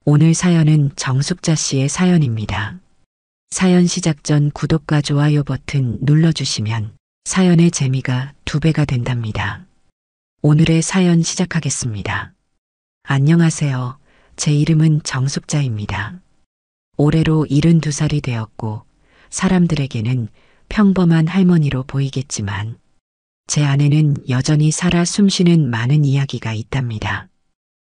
오늘 사연은 정숙자 씨의 사연입니다. 사연 시작 전 구독과 좋아요 버튼 눌러주시면 사연의 재미가 2배가 된답니다. 오늘의 사연 시작하겠습니다. 안녕하세요. 제 이름은 정숙자입니다. 올해로 72살이 되었고 사람들에게는 평범한 할머니로 보이겠지만 제 안에는 여전히 살아 숨쉬는 많은 이야기가 있답니다.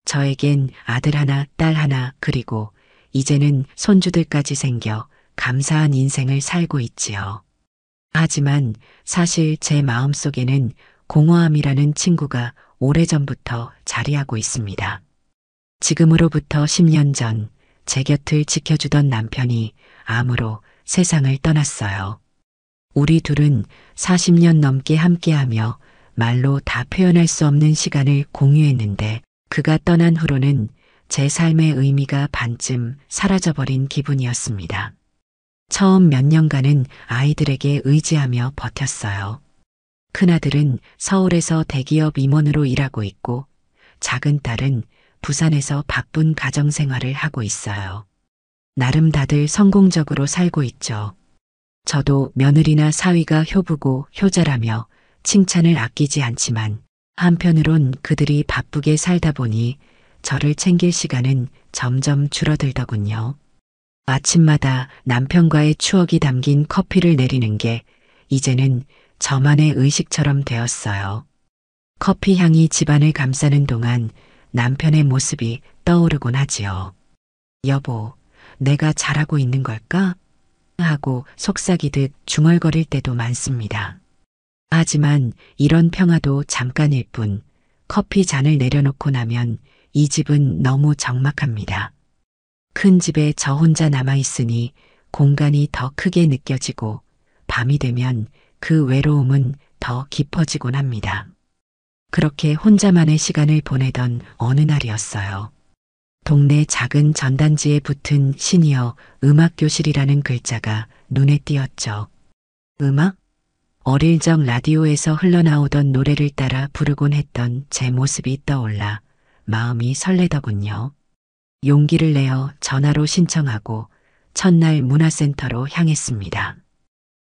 저에겐 아들 하나, 딸 하나, 그리고 이제는 손주들까지 생겨 감사한 인생을 살고 있지요. 하지만 사실 제 마음속에는 공허함이라는 친구가 오래전부터 자리하고 있습니다. 지금으로부터 10년 전 제 곁을 지켜주던 남편이 암으로 세상을 떠났어요. 우리 둘은 40년 넘게 함께하며 말로 다 표현할 수 없는 시간을 공유했는데 그가 떠난 후로는 제 삶의 의미가 반쯤 사라져버린 기분이었습니다. 처음 몇 년간은 아이들에게 의지하며 버텼어요. 큰아들은 서울에서 대기업 임원으로 일하고 있고 작은 딸은 부산에서 바쁜 가정생활을 하고 있어요. 나름 다들 성공적으로 살고 있죠. 저도 며느리나 사위가 효부고 효자라며 칭찬을 아끼지 않지만 한편으론 그들이 바쁘게 살다 보니 저를 챙길 시간은 점점 줄어들더군요. 아침마다 남편과의 추억이 담긴 커피를 내리는 게 이제는 저만의 의식처럼 되었어요. 커피 향이 집안을 감싸는 동안 남편의 모습이 떠오르곤 하지요. 여보, 내가 잘하고 있는 걸까? 하고 속삭이듯 중얼거릴 때도 많습니다. 하지만 이런 평화도 잠깐일 뿐 커피 잔을 내려놓고 나면 이 집은 너무 적막합니다. 큰 집에 저 혼자 남아있으니 공간이 더 크게 느껴지고 밤이 되면 그 외로움은 더 깊어지곤 합니다. 그렇게 혼자만의 시간을 보내던 어느 날이었어요. 동네 작은 전단지에 붙은 시니어 음악교실이라는 글자가 눈에 띄었죠. 음악? 어릴 적 라디오에서 흘러나오던 노래를 따라 부르곤 했던 제 모습이 떠올라 마음이 설레더군요. 용기를 내어 전화로 신청하고 첫날 문화센터로 향했습니다.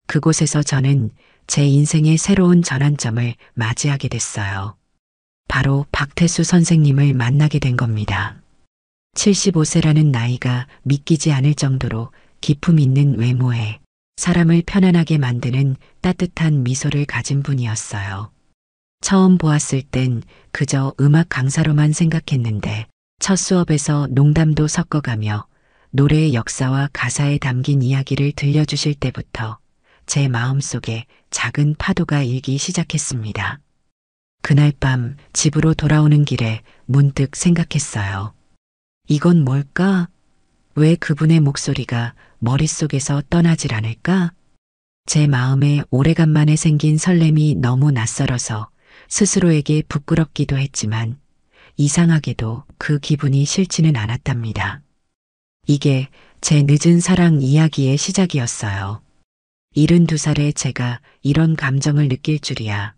그곳에서 저는 제 인생의 새로운 전환점을 맞이하게 됐어요. 바로 박태수 선생님을 만나게 된 겁니다. 75세라는 나이가 믿기지 않을 정도로 기품 있는 외모에 사람을 편안하게 만드는 따뜻한 미소를 가진 분이었어요. 처음 보았을 땐 그저 음악 강사로만 생각했는데 첫 수업에서 농담도 섞어가며 노래의 역사와 가사에 담긴 이야기를 들려주실 때부터 제 마음속에 작은 파도가 일기 시작했습니다. 그날 밤 집으로 돌아오는 길에 문득 생각했어요. 이건 뭘까? 왜 그분의 목소리가 머릿속에서 떠나질 않을까? 제 마음에 오래간만에 생긴 설렘이 너무 낯설어서 스스로에게 부끄럽기도 했지만 이상하게도 그 기분이 싫지는 않았답니다. 이게 제 늦은 사랑 이야기의 시작이었어요. 72살의 제가 이런 감정을 느낄 줄이야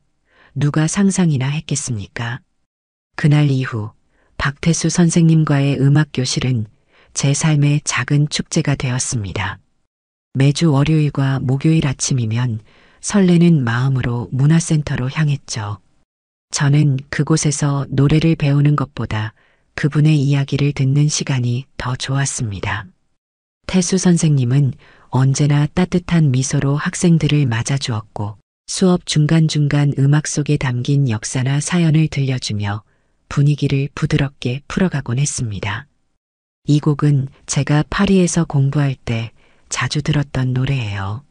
누가 상상이나 했겠습니까? 그날 이후 박태수 선생님과의 음악교실은 제 삶의 작은 축제가 되었습니다. 매주 월요일과 목요일 아침이면 설레는 마음으로 문화센터로 향했죠. 저는 그곳에서 노래를 배우는 것보다 그분의 이야기를 듣는 시간이 더 좋았습니다. 태수 선생님은 언제나 따뜻한 미소로 학생들을 맞아주었고 수업 중간중간 음악 속에 담긴 역사나 사연을 들려주며 분위기를 부드럽게 풀어가곤 했습니다. 이 곡은 제가 파리에서 공부할 때 자주 들었던 노래예요.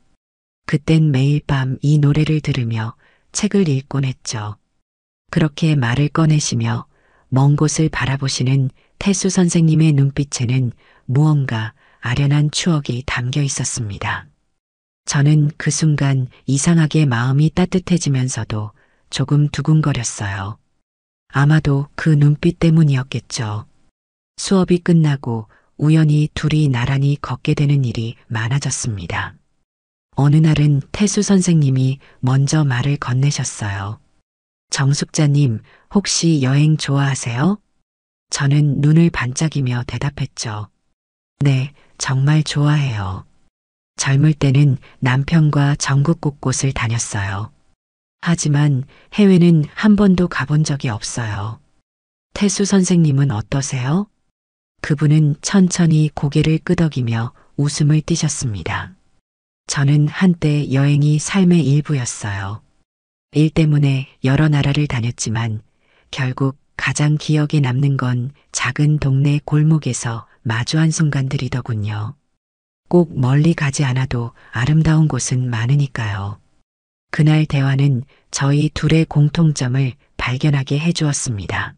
그땐 매일 밤 이 노래를 들으며 책을 읽곤 했죠. 그렇게 말을 꺼내시며 먼 곳을 바라보시는 태수 선생님의 눈빛에는 무언가 아련한 추억이 담겨 있었습니다. 저는 그 순간 이상하게 마음이 따뜻해지면서도 조금 두근거렸어요. 아마도 그 눈빛 때문이었겠죠. 수업이 끝나고 우연히 둘이 나란히 걷게 되는 일이 많아졌습니다. 어느 날은 태수 선생님이 먼저 말을 건네셨어요. 정숙자님, 혹시 여행 좋아하세요? 저는 눈을 반짝이며 대답했죠. 네, 정말 좋아해요. 젊을 때는 남편과 전국 곳곳을 다녔어요. 하지만 해외는 한 번도 가본 적이 없어요. 태수 선생님은 어떠세요? 그분은 천천히 고개를 끄덕이며 웃음을 띠셨습니다. 저는 한때 여행이 삶의 일부였어요. 일 때문에 여러 나라를 다녔지만 결국 가장 기억에 남는 건 작은 동네 골목에서 마주한 순간들이더군요. 꼭 멀리 가지 않아도 아름다운 곳은 많으니까요. 그날 대화는 저희 둘의 공통점을 발견하게 해주었습니다.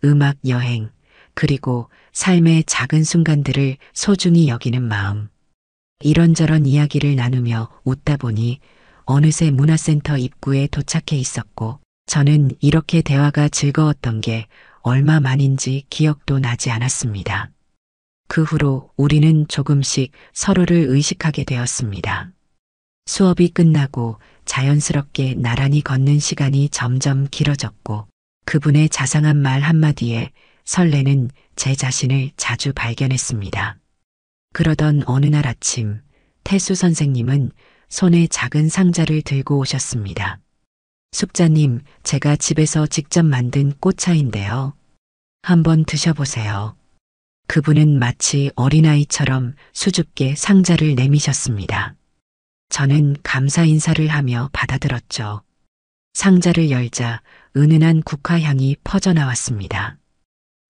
음악 여행, 그리고 삶의 작은 순간들을 소중히 여기는 마음. 이런저런 이야기를 나누며 웃다 보니 어느새 문화센터 입구에 도착해 있었고, 저는 이렇게 대화가 즐거웠던 게 얼마 만인지 기억도 나지 않았습니다. 그 후로 우리는 조금씩 서로를 의식하게 되었습니다. 수업이 끝나고 자연스럽게 나란히 걷는 시간이 점점 길어졌고, 그분의 자상한 말 한마디에 설레는 제 자신을 자주 발견했습니다. 그러던 어느 날 아침, 태수 선생님은 손에 작은 상자를 들고 오셨습니다. 숙자님, 제가 집에서 직접 만든 꽃차인데요. 한번 드셔보세요. 그분은 마치 어린아이처럼 수줍게 상자를 내미셨습니다. 저는 감사 인사를 하며 받아들었죠. 상자를 열자 은은한 국화향이 퍼져나왔습니다.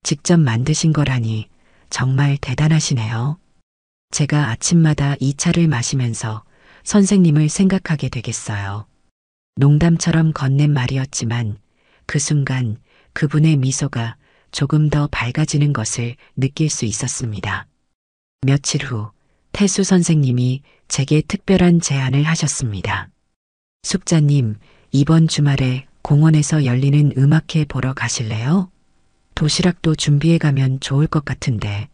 직접 만드신 거라니 정말 대단하시네요. 제가 아침마다 이 차를 마시면서 선생님을 생각하게 되겠어요. 농담처럼 건넨 말이었지만 그 순간 그분의 미소가 조금 더 밝아지는 것을 느낄 수 있었습니다. 며칠 후 태수 선생님이 제게 특별한 제안을 하셨습니다. 숙자님, 이번 주말에 공원에서 열리는 음악회 보러 가실래요? 도시락도 준비해 가면 좋을 것 같은데.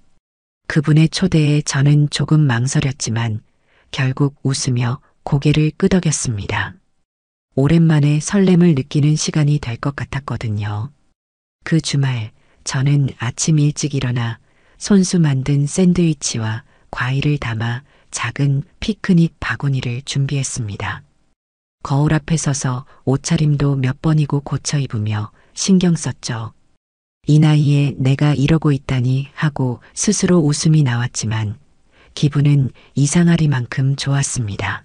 그분의 초대에 저는 조금 망설였지만 결국 웃으며 고개를 끄덕였습니다. 오랜만에 설렘을 느끼는 시간이 될 것 같았거든요. 그 주말 저는 아침 일찍 일어나 손수 만든 샌드위치와 과일을 담아 작은 피크닉 바구니를 준비했습니다. 거울 앞에 서서 옷차림도 몇 번이고 고쳐 입으며 신경 썼죠. 이 나이에 내가 이러고 있다니 하고 스스로 웃음이 나왔지만 기분은 이상하리만큼 좋았습니다.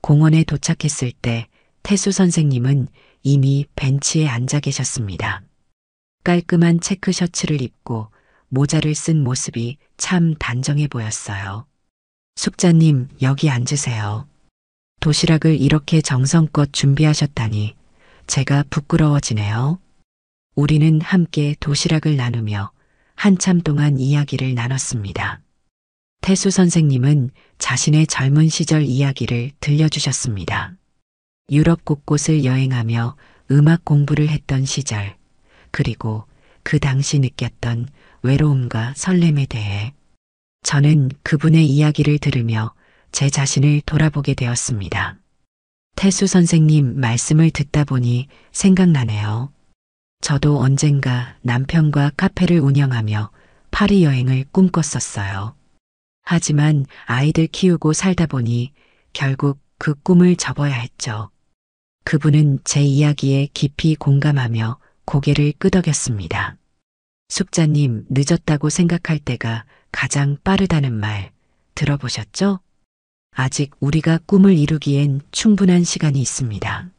공원에 도착했을 때 태수 선생님은 이미 벤치에 앉아 계셨습니다. 깔끔한 체크 셔츠를 입고 모자를 쓴 모습이 참 단정해 보였어요. 숙자님, 여기 앉으세요. 도시락을 이렇게 정성껏 준비하셨다니 제가 부끄러워지네요. 우리는 함께 도시락을 나누며 한참 동안 이야기를 나눴습니다. 태수 선생님은 자신의 젊은 시절 이야기를 들려주셨습니다. 유럽 곳곳을 여행하며 음악 공부를 했던 시절, 그리고 그 당시 느꼈던 외로움과 설렘에 대해 저는 그분의 이야기를 들으며 제 자신을 돌아보게 되었습니다. 태수 선생님 말씀을 듣다 보니 생각나네요. 저도 언젠가 남편과 카페를 운영하며 파리 여행을 꿈꿨었어요. 하지만 아이들 키우고 살다 보니 결국 그 꿈을 접어야 했죠. 그분은 제 이야기에 깊이 공감하며 고개를 끄덕였습니다. 숙자님, 늦었다고 생각할 때가 가장 빠르다는 말 들어보셨죠? 아직 우리가 꿈을 이루기엔 충분한 시간이 있습니다.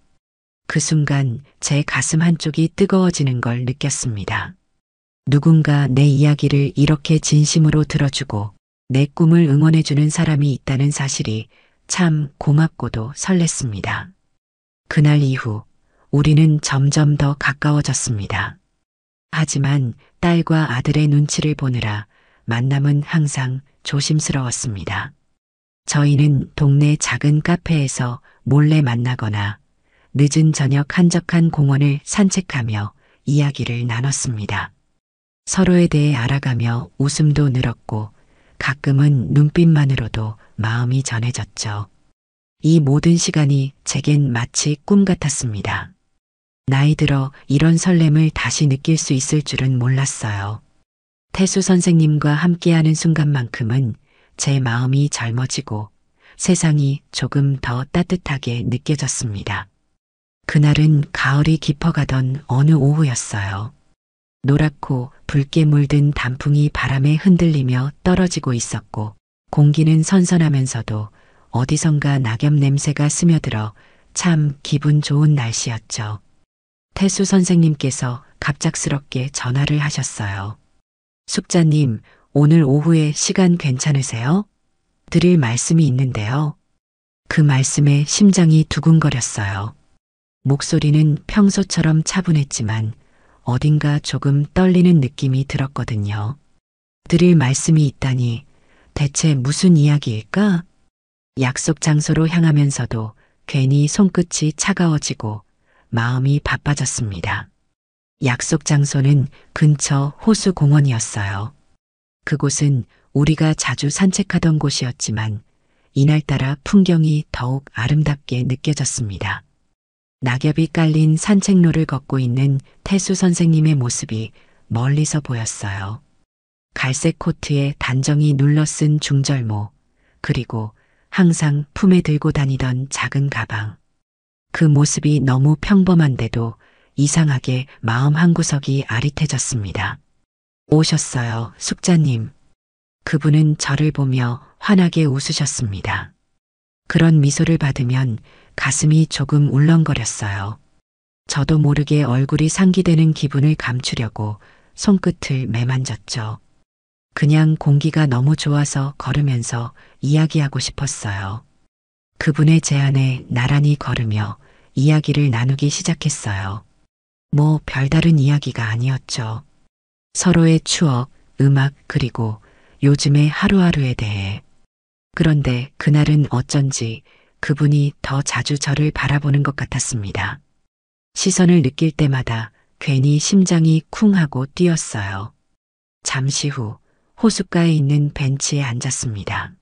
그 순간 제 가슴 한쪽이 뜨거워지는 걸 느꼈습니다. 누군가 내 이야기를 이렇게 진심으로 들어주고 내 꿈을 응원해주는 사람이 있다는 사실이 참 고맙고도 설렜습니다. 그날 이후 우리는 점점 더 가까워졌습니다. 하지만 딸과 아들의 눈치를 보느라 만남은 항상 조심스러웠습니다. 저희는 동네 작은 카페에서 몰래 만나거나 늦은 저녁 한적한 공원을 산책하며 이야기를 나눴습니다. 서로에 대해 알아가며 웃음도 늘었고 가끔은 눈빛만으로도 마음이 전해졌죠. 이 모든 시간이 제겐 마치 꿈 같았습니다. 나이 들어 이런 설렘을 다시 느낄 수 있을 줄은 몰랐어요. 태수 선생님과 함께하는 순간만큼은 제 마음이 젊어지고 세상이 조금 더 따뜻하게 느껴졌습니다. 그날은 가을이 깊어가던 어느 오후였어요. 노랗고 붉게 물든 단풍이 바람에 흔들리며 떨어지고 있었고 공기는 선선하면서도 어디선가 낙엽 냄새가 스며들어 참 기분 좋은 날씨였죠. 태수 선생님께서 갑작스럽게 전화를 하셨어요. 숙자님, 오늘 오후에 시간 괜찮으세요? 드릴 말씀이 있는데요. 그 말씀에 심장이 두근거렸어요. 목소리는 평소처럼 차분했지만 어딘가 조금 떨리는 느낌이 들었거든요. 드릴 말씀이 있다니 대체 무슨 이야기일까? 약속 장소로 향하면서도 괜히 손끝이 차가워지고 마음이 바빠졌습니다. 약속 장소는 근처 호수 공원이었어요. 그곳은 우리가 자주 산책하던 곳이었지만 이날따라 풍경이 더욱 아름답게 느껴졌습니다. 낙엽이 깔린 산책로를 걷고 있는 태수 선생님의 모습이 멀리서 보였어요. 갈색 코트에 단정히 눌러쓴 중절모, 그리고 항상 품에 들고 다니던 작은 가방. 그 모습이 너무 평범한데도 이상하게 마음 한구석이 아릿해졌습니다. 오셨어요, 숙자님. 그분은 저를 보며 환하게 웃으셨습니다. 그런 미소를 받으면 가슴이 조금 울렁거렸어요. 저도 모르게 얼굴이 상기되는 기분을 감추려고 손끝을 매만졌죠. 그냥 공기가 너무 좋아서 걸으면서 이야기하고 싶었어요. 그분의 제안에 나란히 걸으며 이야기를 나누기 시작했어요. 뭐 별다른 이야기가 아니었죠. 서로의 추억, 음악, 그리고 요즘의 하루하루에 대해. 그런데 그날은 어쩐지 그분이 더 자주 저를 바라보는 것 같았습니다. 시선을 느낄 때마다 괜히 심장이 쿵 하고 뛰었어요. 잠시 후 호숫가에 있는 벤치에 앉았습니다.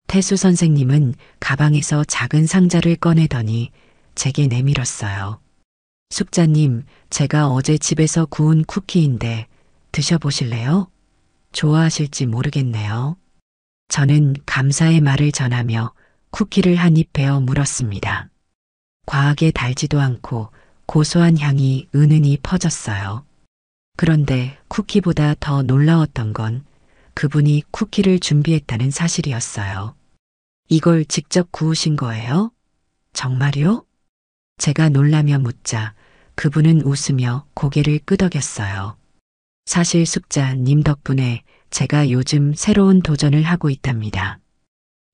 태수 선생님은 가방에서 작은 상자를 꺼내더니 제게 내밀었어요. 숙자님, 제가 어제 집에서 구운 쿠키인데 드셔보실래요? 좋아하실지 모르겠네요. 저는 감사의 말을 전하며 쿠키를 한 입 베어 물었습니다. 과하게 달지도 않고 고소한 향이 은은히 퍼졌어요. 그런데 쿠키보다 더 놀라웠던 건 그분이 쿠키를 준비했다는 사실이었어요. 이걸 직접 구우신 거예요? 정말요? 제가 놀라며 묻자 그분은 웃으며 고개를 끄덕였어요. 사실 숙자님 덕분에 제가 요즘 새로운 도전을 하고 있답니다.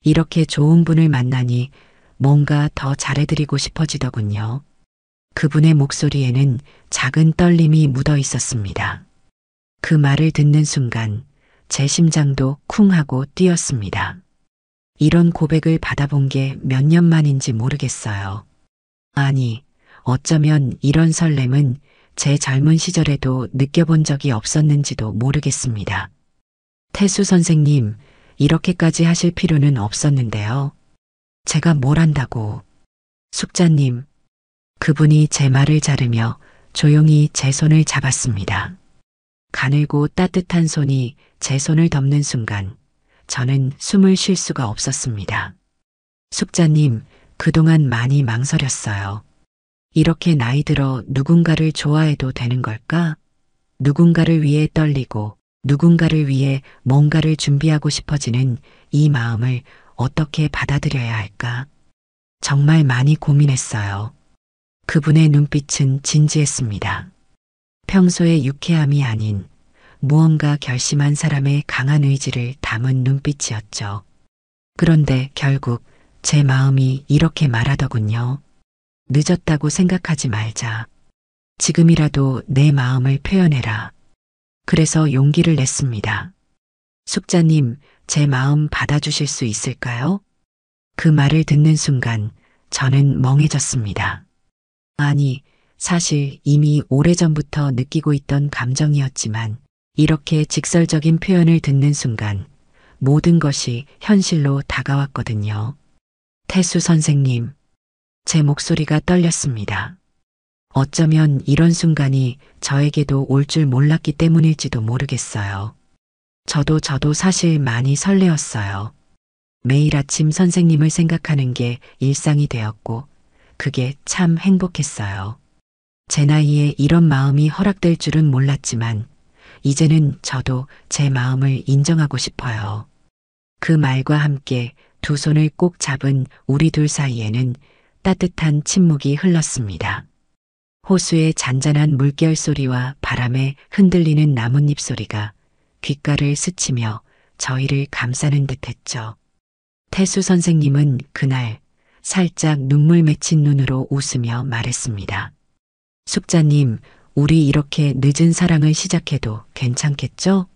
이렇게 좋은 분을 만나니 뭔가 더 잘해드리고 싶어지더군요. 그분의 목소리에는 작은 떨림이 묻어 있었습니다. 그 말을 듣는 순간 제 심장도 쿵 하고 뛰었습니다. 이런 고백을 받아본 게 몇 년 만인지 모르겠어요. 아니, 어쩌면 이런 설렘은 제 젊은 시절에도 느껴본 적이 없었는지도 모르겠습니다. 태수 선생님, 이렇게까지 하실 필요는 없었는데요. 제가 뭘 한다고. 숙자님, 그분이 제 말을 자르며 조용히 제 손을 잡았습니다. 가늘고 따뜻한 손이 제 손을 덮는 순간 저는 숨을 쉴 수가 없었습니다. 숙자님, 그동안 많이 망설였어요. 이렇게 나이 들어 누군가를 좋아해도 되는 걸까? 누군가를 위해 떨리고 누군가를 위해 뭔가를 준비하고 싶어지는 이 마음을 어떻게 받아들여야 할까? 정말 많이 고민했어요. 그분의 눈빛은 진지했습니다. 평소의 유쾌함이 아닌 무언가 결심한 사람의 강한 의지를 담은 눈빛이었죠. 그런데 결국 제 마음이 이렇게 말하더군요. 늦었다고 생각하지 말자. 지금이라도 내 마음을 표현해라. 그래서 용기를 냈습니다. 숙자님, 제 마음 받아주실 수 있을까요? 그 말을 듣는 순간 저는 멍해졌습니다. 아니, 사실 이미 오래전부터 느끼고 있던 감정이었지만 이렇게 직설적인 표현을 듣는 순간 모든 것이 현실로 다가왔거든요. 태수 선생님, 제 목소리가 떨렸습니다. 어쩌면 이런 순간이 저에게도 올 줄 몰랐기 때문일지도 모르겠어요. 저도 사실 많이 설레었어요. 매일 아침 선생님을 생각하는 게 일상이 되었고, 그게 참 행복했어요. 제 나이에 이런 마음이 허락될 줄은 몰랐지만, 이제는 저도 제 마음을 인정하고 싶어요. 그 말과 함께 두 손을 꼭 잡은 우리 둘 사이에는 따뜻한 침묵이 흘렀습니다. 호수의 잔잔한 물결 소리와 바람에 흔들리는 나뭇잎 소리가 귓가를 스치며 저희를 감싸는 듯했죠. 태수 선생님은 그날 살짝 눈물 맺힌 눈으로 웃으며 말했습니다. 숙자님, 우리 이렇게 늦은 사랑을 시작해도 괜찮겠죠?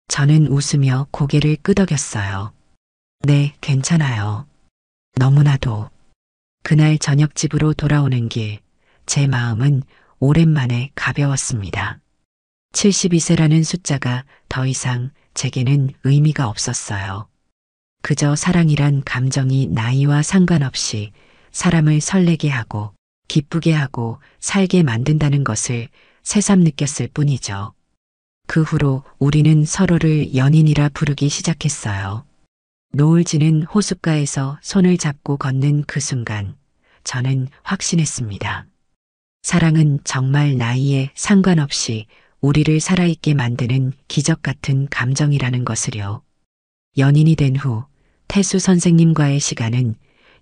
저는 웃으며 고개를 끄덕였어요. 네, 괜찮아요. 너무나도. 그날 저녁 집으로 돌아오는 길, 제 마음은 오랜만에 가벼웠습니다. 72세라는 숫자가 더 이상 제게는 의미가 없었어요. 그저 사랑이란 감정이 나이와 상관없이 사람을 설레게 하고 기쁘게 하고 살게 만든다는 것을 새삼 느꼈을 뿐이죠. 그 후로 우리는 서로를 연인이라 부르기 시작했어요. 노을 지는 호숫가에서 손을 잡고 걷는 그 순간 저는 확신했습니다. 사랑은 정말 나이에 상관없이 우리를 살아있게 만드는 기적 같은 감정이라는 것을요. 연인이 된 후 태수 선생님과의 시간은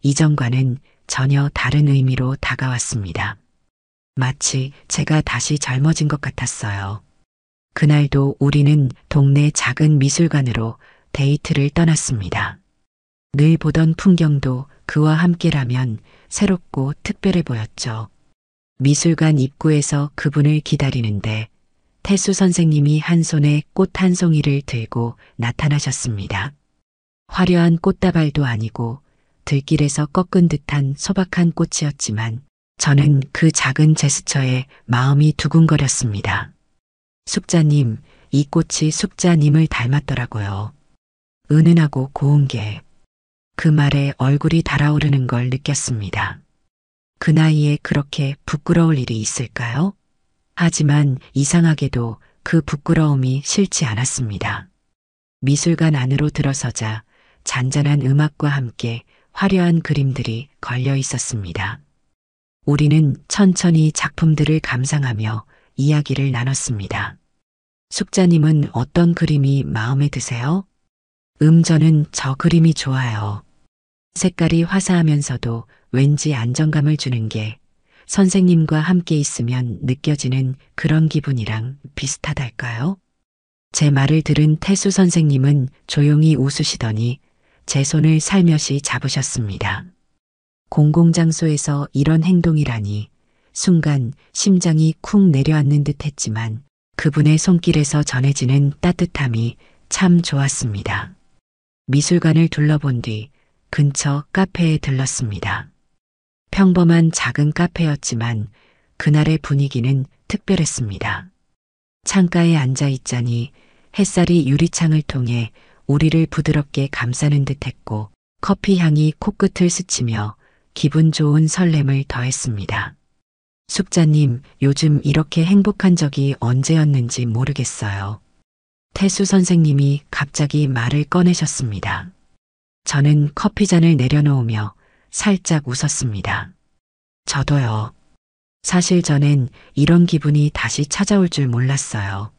이전과는 전혀 다른 의미로 다가왔습니다. 마치 제가 다시 젊어진 것 같았어요. 그날도 우리는 동네 작은 미술관으로 데이트를 떠났습니다. 늘 보던 풍경도 그와 함께라면 새롭고 특별해 보였죠. 미술관 입구에서 그분을 기다리는데 태수 선생님이 한 손에 꽃 한 송이를 들고 나타나셨습니다. 화려한 꽃다발도 아니고 들길에서 꺾은 듯한 소박한 꽃이었지만 저는 그 작은 제스처에 마음이 두근거렸습니다. 숙자님, 이 꽃이 숙자님을 닮았더라고요. 은은하고 고운 게. 그 말에 얼굴이 달아오르는 걸 느꼈습니다. 그 나이에 그렇게 부끄러울 일이 있을까요? 하지만 이상하게도 그 부끄러움이 싫지 않았습니다. 미술관 안으로 들어서자 잔잔한 음악과 함께 화려한 그림들이 걸려 있었습니다. 우리는 천천히 작품들을 감상하며 이야기를 나눴습니다. 숙자님은 어떤 그림이 마음에 드세요? 저는 저 그림이 좋아요. 색깔이 화사하면서도 왠지 안정감을 주는 게 선생님과 함께 있으면 느껴지는 그런 기분이랑 비슷하달까요? 제 말을 들은 태수 선생님은 조용히 웃으시더니 제 손을 살며시 잡으셨습니다. 공공장소에서 이런 행동이라니 순간 심장이 쿵 내려앉는 듯 했지만 그분의 손길에서 전해지는 따뜻함이 참 좋았습니다. 미술관을 둘러본 뒤 근처 카페에 들렀습니다. 평범한 작은 카페였지만 그날의 분위기는 특별했습니다. 창가에 앉아 있자니 햇살이 유리창을 통해 우리를 부드럽게 감싸는 듯했고 커피 향이 코끝을 스치며 기분 좋은 설렘을 더했습니다. 숙자님, 요즘 이렇게 행복한 적이 언제였는지 모르겠어요. 태수 선생님이 갑자기 말을 꺼내셨습니다. 저는 커피잔을 내려놓으며 살짝 웃었습니다. 저도요. 사실 전엔 이런 기분이 다시 찾아올 줄 몰랐어요.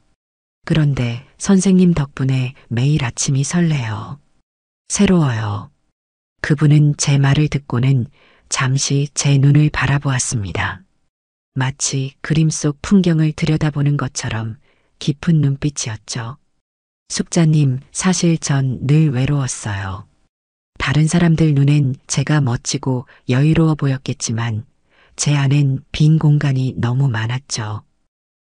그런데 선생님 덕분에 매일 아침이 설레요. 새로워요. 그분은 제 말을 듣고는 잠시 제 눈을 바라보았습니다. 마치 그림 속 풍경을 들여다보는 것처럼 깊은 눈빛이었죠. 숙자님, 사실 전 늘 외로웠어요. 다른 사람들 눈엔 제가 멋지고 여유로워 보였겠지만 제 안엔 빈 공간이 너무 많았죠.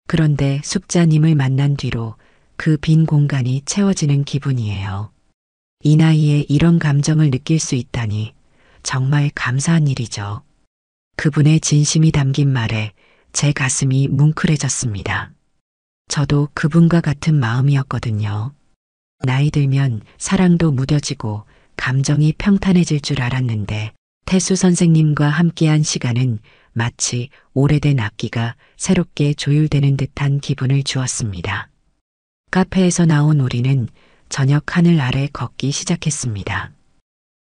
그런데 숙자님을 만난 뒤로 그 빈 공간이 채워지는 기분이에요. 이 나이에 이런 감정을 느낄 수 있다니 정말 감사한 일이죠. 그분의 진심이 담긴 말에 제 가슴이 뭉클해졌습니다. 저도 그분과 같은 마음이었거든요. 나이 들면 사랑도 무뎌지고 감정이 평탄해질 줄 알았는데 태수 선생님과 함께한 시간은 마치 오래된 악기가 새롭게 조율되는 듯한 기분을 주었습니다. 카페에서 나온 우리는 저녁 하늘 아래 걷기 시작했습니다.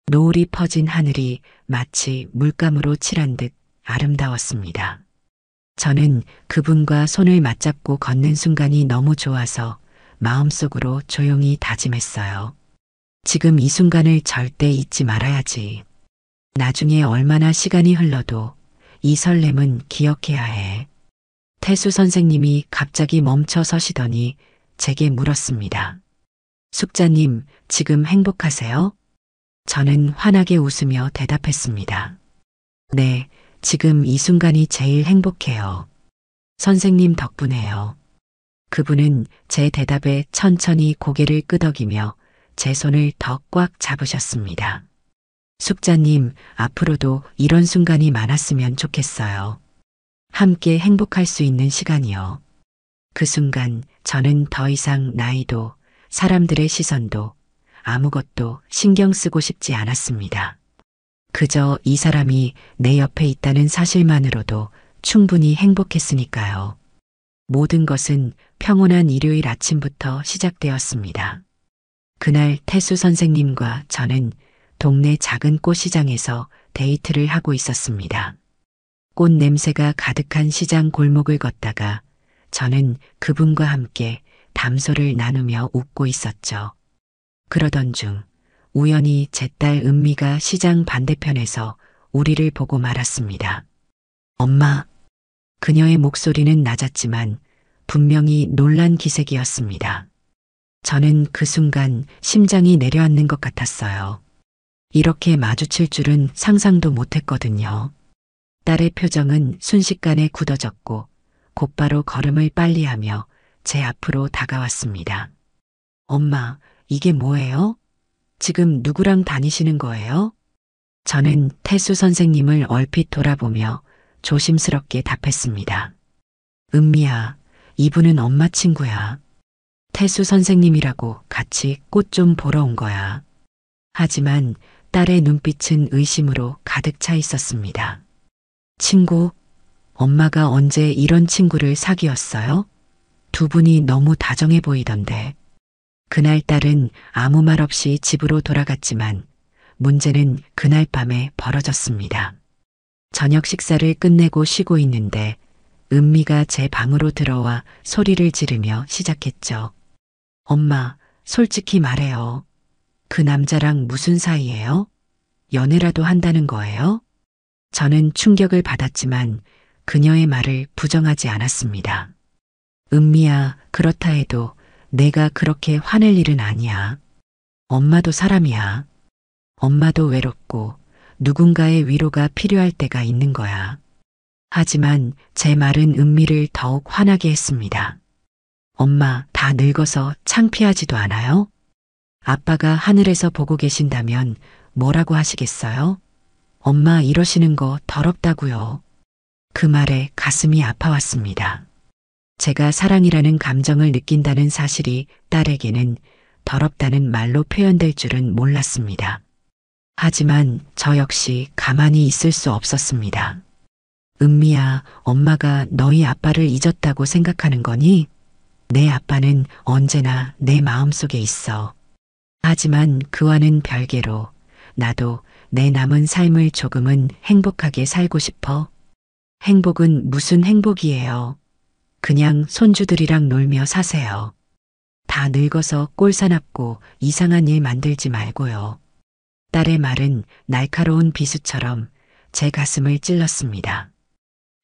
노을이 퍼진 하늘이 마치 물감으로 칠한 듯 아름다웠습니다. 저는 그분과 손을 맞잡고 걷는 순간이 너무 좋아서 마음속으로 조용히 다짐했어요. 지금 이 순간을 절대 잊지 말아야지. 나중에 얼마나 시간이 흘러도 이 설렘은 기억해야 해. 태수 선생님이 갑자기 멈춰 서시더니 제게 물었습니다. 숙자님, 지금 행복하세요? 저는 환하게 웃으며 대답했습니다. 네, 지금 이 순간이 제일 행복해요. 선생님 덕분에요. 그분은 제 대답에 천천히 고개를 끄덕이며 제 손을 더 꽉 잡으셨습니다. 숙자님, 앞으로도 이런 순간이 많았으면 좋겠어요. 함께 행복할 수 있는 시간이요. 그 순간 저는 더 이상 나이도 사람들의 시선도 아무것도 신경 쓰고 싶지 않았습니다. 그저 이 사람이 내 옆에 있다는 사실만으로도 충분히 행복했으니까요. 모든 것은 평온한 일요일 아침부터 시작되었습니다. 그날 태수 선생님과 저는 동네 작은 꽃시장에서 데이트를 하고 있었습니다. 꽃 냄새가 가득한 시장 골목을 걷다가 저는 그분과 함께 담소를 나누며 웃고 있었죠. 그러던 중 우연히 제 딸 은미가 시장 반대편에서 우리를 보고 말았습니다. 엄마. 그녀의 목소리는 낮았지만 분명히 놀란 기색이었습니다. 저는 그 순간 심장이 내려앉는 것 같았어요. 이렇게 마주칠 줄은 상상도 못했거든요. 딸의 표정은 순식간에 굳어졌고 곧바로 걸음을 빨리하며 제 앞으로 다가왔습니다. 엄마, 이게 뭐예요? 지금 누구랑 다니시는 거예요? 저는 태수 선생님을 얼핏 돌아보며 조심스럽게 답했습니다. 은미야, 이분은 엄마 친구야. 태수 선생님이라고 같이 꽃 좀 보러 온 거야. 하지만 딸의 눈빛은 의심으로 가득 차 있었습니다. 친구? 엄마가 언제 이런 친구를 사귀었어요? 두 분이 너무 다정해 보이던데. 그날 딸은 아무 말 없이 집으로 돌아갔지만 문제는 그날 밤에 벌어졌습니다. 저녁 식사를 끝내고 쉬고 있는데 은미가 제 방으로 들어와 소리를 지르며 시작했죠. 엄마, 솔직히 말해요. 그 남자랑 무슨 사이예요? 연애라도 한다는 거예요? 저는 충격을 받았지만 그녀의 말을 부정하지 않았습니다. 은미야, 그렇다 해도 내가 그렇게 화낼 일은 아니야. 엄마도 사람이야. 엄마도 외롭고 누군가의 위로가 필요할 때가 있는 거야. 하지만 제 말은 은미를 더욱 화나게 했습니다. 엄마, 다 늙어서 창피하지도 않아요? 아빠가 하늘에서 보고 계신다면 뭐라고 하시겠어요? 엄마 이러시는 거 더럽다고요. 그 말에 가슴이 아파왔습니다. 제가 사랑이라는 감정을 느낀다는 사실이 딸에게는 더럽다는 말로 표현될 줄은 몰랐습니다. 하지만 저 역시 가만히 있을 수 없었습니다. 은미야, 엄마가 너희 아빠를 잊었다고 생각하는 거니? 내 아빠는 언제나 내 마음속에 있어. 하지만 그와는 별개로 나도 내 남은 삶을 조금은 행복하게 살고 싶어. 행복은 무슨 행복이에요? 그냥 손주들이랑 놀며 사세요. 다 늙어서 꼴사납고 이상한 일 만들지 말고요. 딸의 말은 날카로운 비수처럼 제 가슴을 찔렀습니다.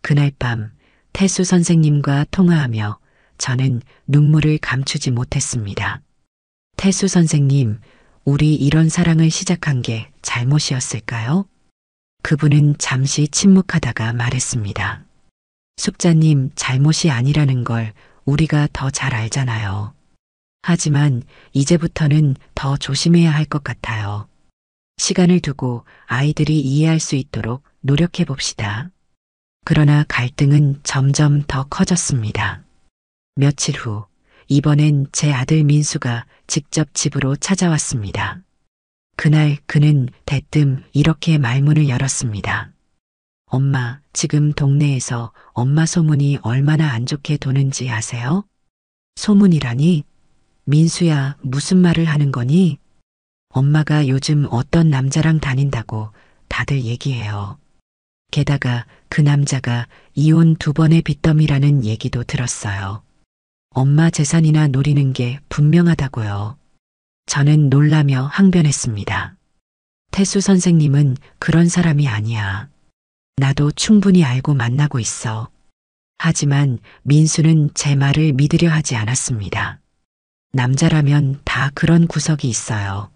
그날 밤 태수 선생님과 통화하며 저는 눈물을 감추지 못했습니다. 태수 선생님, 우리 이런 사랑을 시작한 게 잘못이었을까요? 그분은 잠시 침묵하다가 말했습니다. 숙자님, 잘못이 아니라는 걸 우리가 더 잘 알잖아요. 하지만 이제부터는 더 조심해야 할 것 같아요. 시간을 두고 아이들이 이해할 수 있도록 노력해 봅시다. 그러나 갈등은 점점 더 커졌습니다. 며칠 후, 이번엔 제 아들 민수가 직접 집으로 찾아왔습니다. 그날 그는 대뜸 이렇게 말문을 열었습니다. 엄마, 지금 동네에서 엄마 소문이 얼마나 안 좋게 도는지 아세요? 소문이라니? 민수야, 무슨 말을 하는 거니? 엄마가 요즘 어떤 남자랑 다닌다고 다들 얘기해요. 게다가 그 남자가 이혼 2번의 빚더미라는 얘기도 들었어요. 엄마 재산이나 노리는 게 분명하다고요. 저는 놀라며 항변했습니다. 태수 선생님은 그런 사람이 아니야. 나도 충분히 알고 만나고 있어. 하지만 민수는 제 말을 믿으려 하지 않았습니다. 남자라면 다 그런 구석이 있어요.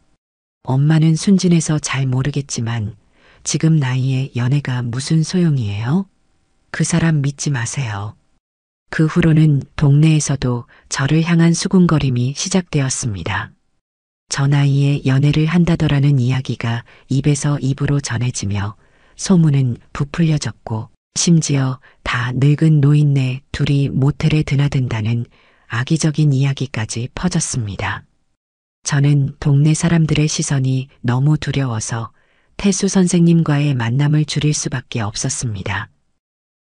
엄마는 순진해서 잘 모르겠지만 지금 나이에 연애가 무슨 소용이에요? 그 사람 믿지 마세요. 그 후로는 동네에서도 저를 향한 수군거림이 시작되었습니다. 저 나이에 연애를 한다더라는 이야기가 입에서 입으로 전해지며 소문은 부풀려졌고 심지어 다 늙은 노인네 둘이 모텔에 드나든다는 악의적인 이야기까지 퍼졌습니다. 저는 동네 사람들의 시선이 너무 두려워서 태수 선생님과의 만남을 줄일 수밖에 없었습니다.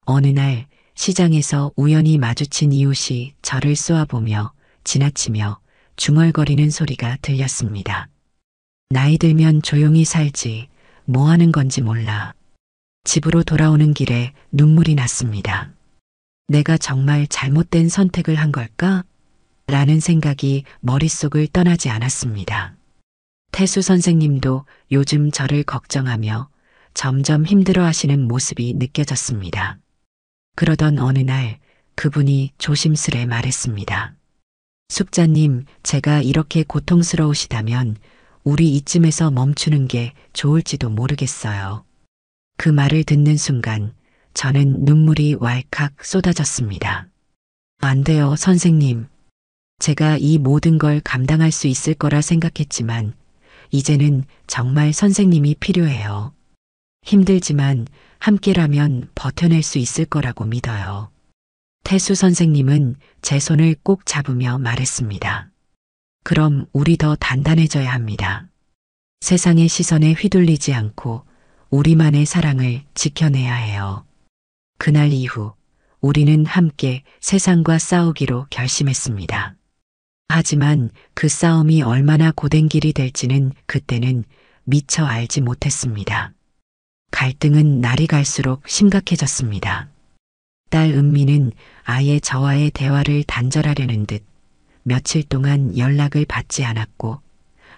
어느 날 시장에서 우연히 마주친 이웃이 저를 쏘아보며 지나치며 중얼거리는 소리가 들렸습니다. 나이 들면 조용히 살지 뭐 하는 건지 몰라. 집으로 돌아오는 길에 눈물이 났습니다. 내가 정말 잘못된 선택을 한 걸까? 라는 생각이 머릿속을 떠나지 않았습니다. 태수 선생님도 요즘 저를 걱정하며 점점 힘들어 하시는 모습이 느껴졌습니다. 그러던 어느 날 그분이 조심스레 말했습니다. 숙자님, 제가 이렇게 고통스러우시다면 우리 이쯤에서 멈추는 게 좋을지도 모르겠어요. 그 말을 듣는 순간 저는 눈물이 왈칵 쏟아졌습니다. 안 돼요, 선생님. 제가 이 모든 걸 감당할 수 있을 거라 생각했지만 이제는 정말 선생님이 필요해요. 힘들지만 함께라면 버텨낼 수 있을 거라고 믿어요. 태수 선생님은 제 손을 꼭 잡으며 말했습니다. 그럼 우리 더 단단해져야 합니다. 세상의 시선에 휘둘리지 않고 우리만의 사랑을 지켜내야 해요. 그날 이후 우리는 함께 세상과 싸우기로 결심했습니다. 하지만 그 싸움이 얼마나 고된 길이 될지는 그때는 미처 알지 못했습니다. 갈등은 날이 갈수록 심각해졌습니다. 딸 은미는 아예 저와의 대화를 단절하려는 듯 며칠 동안 연락을 받지 않았고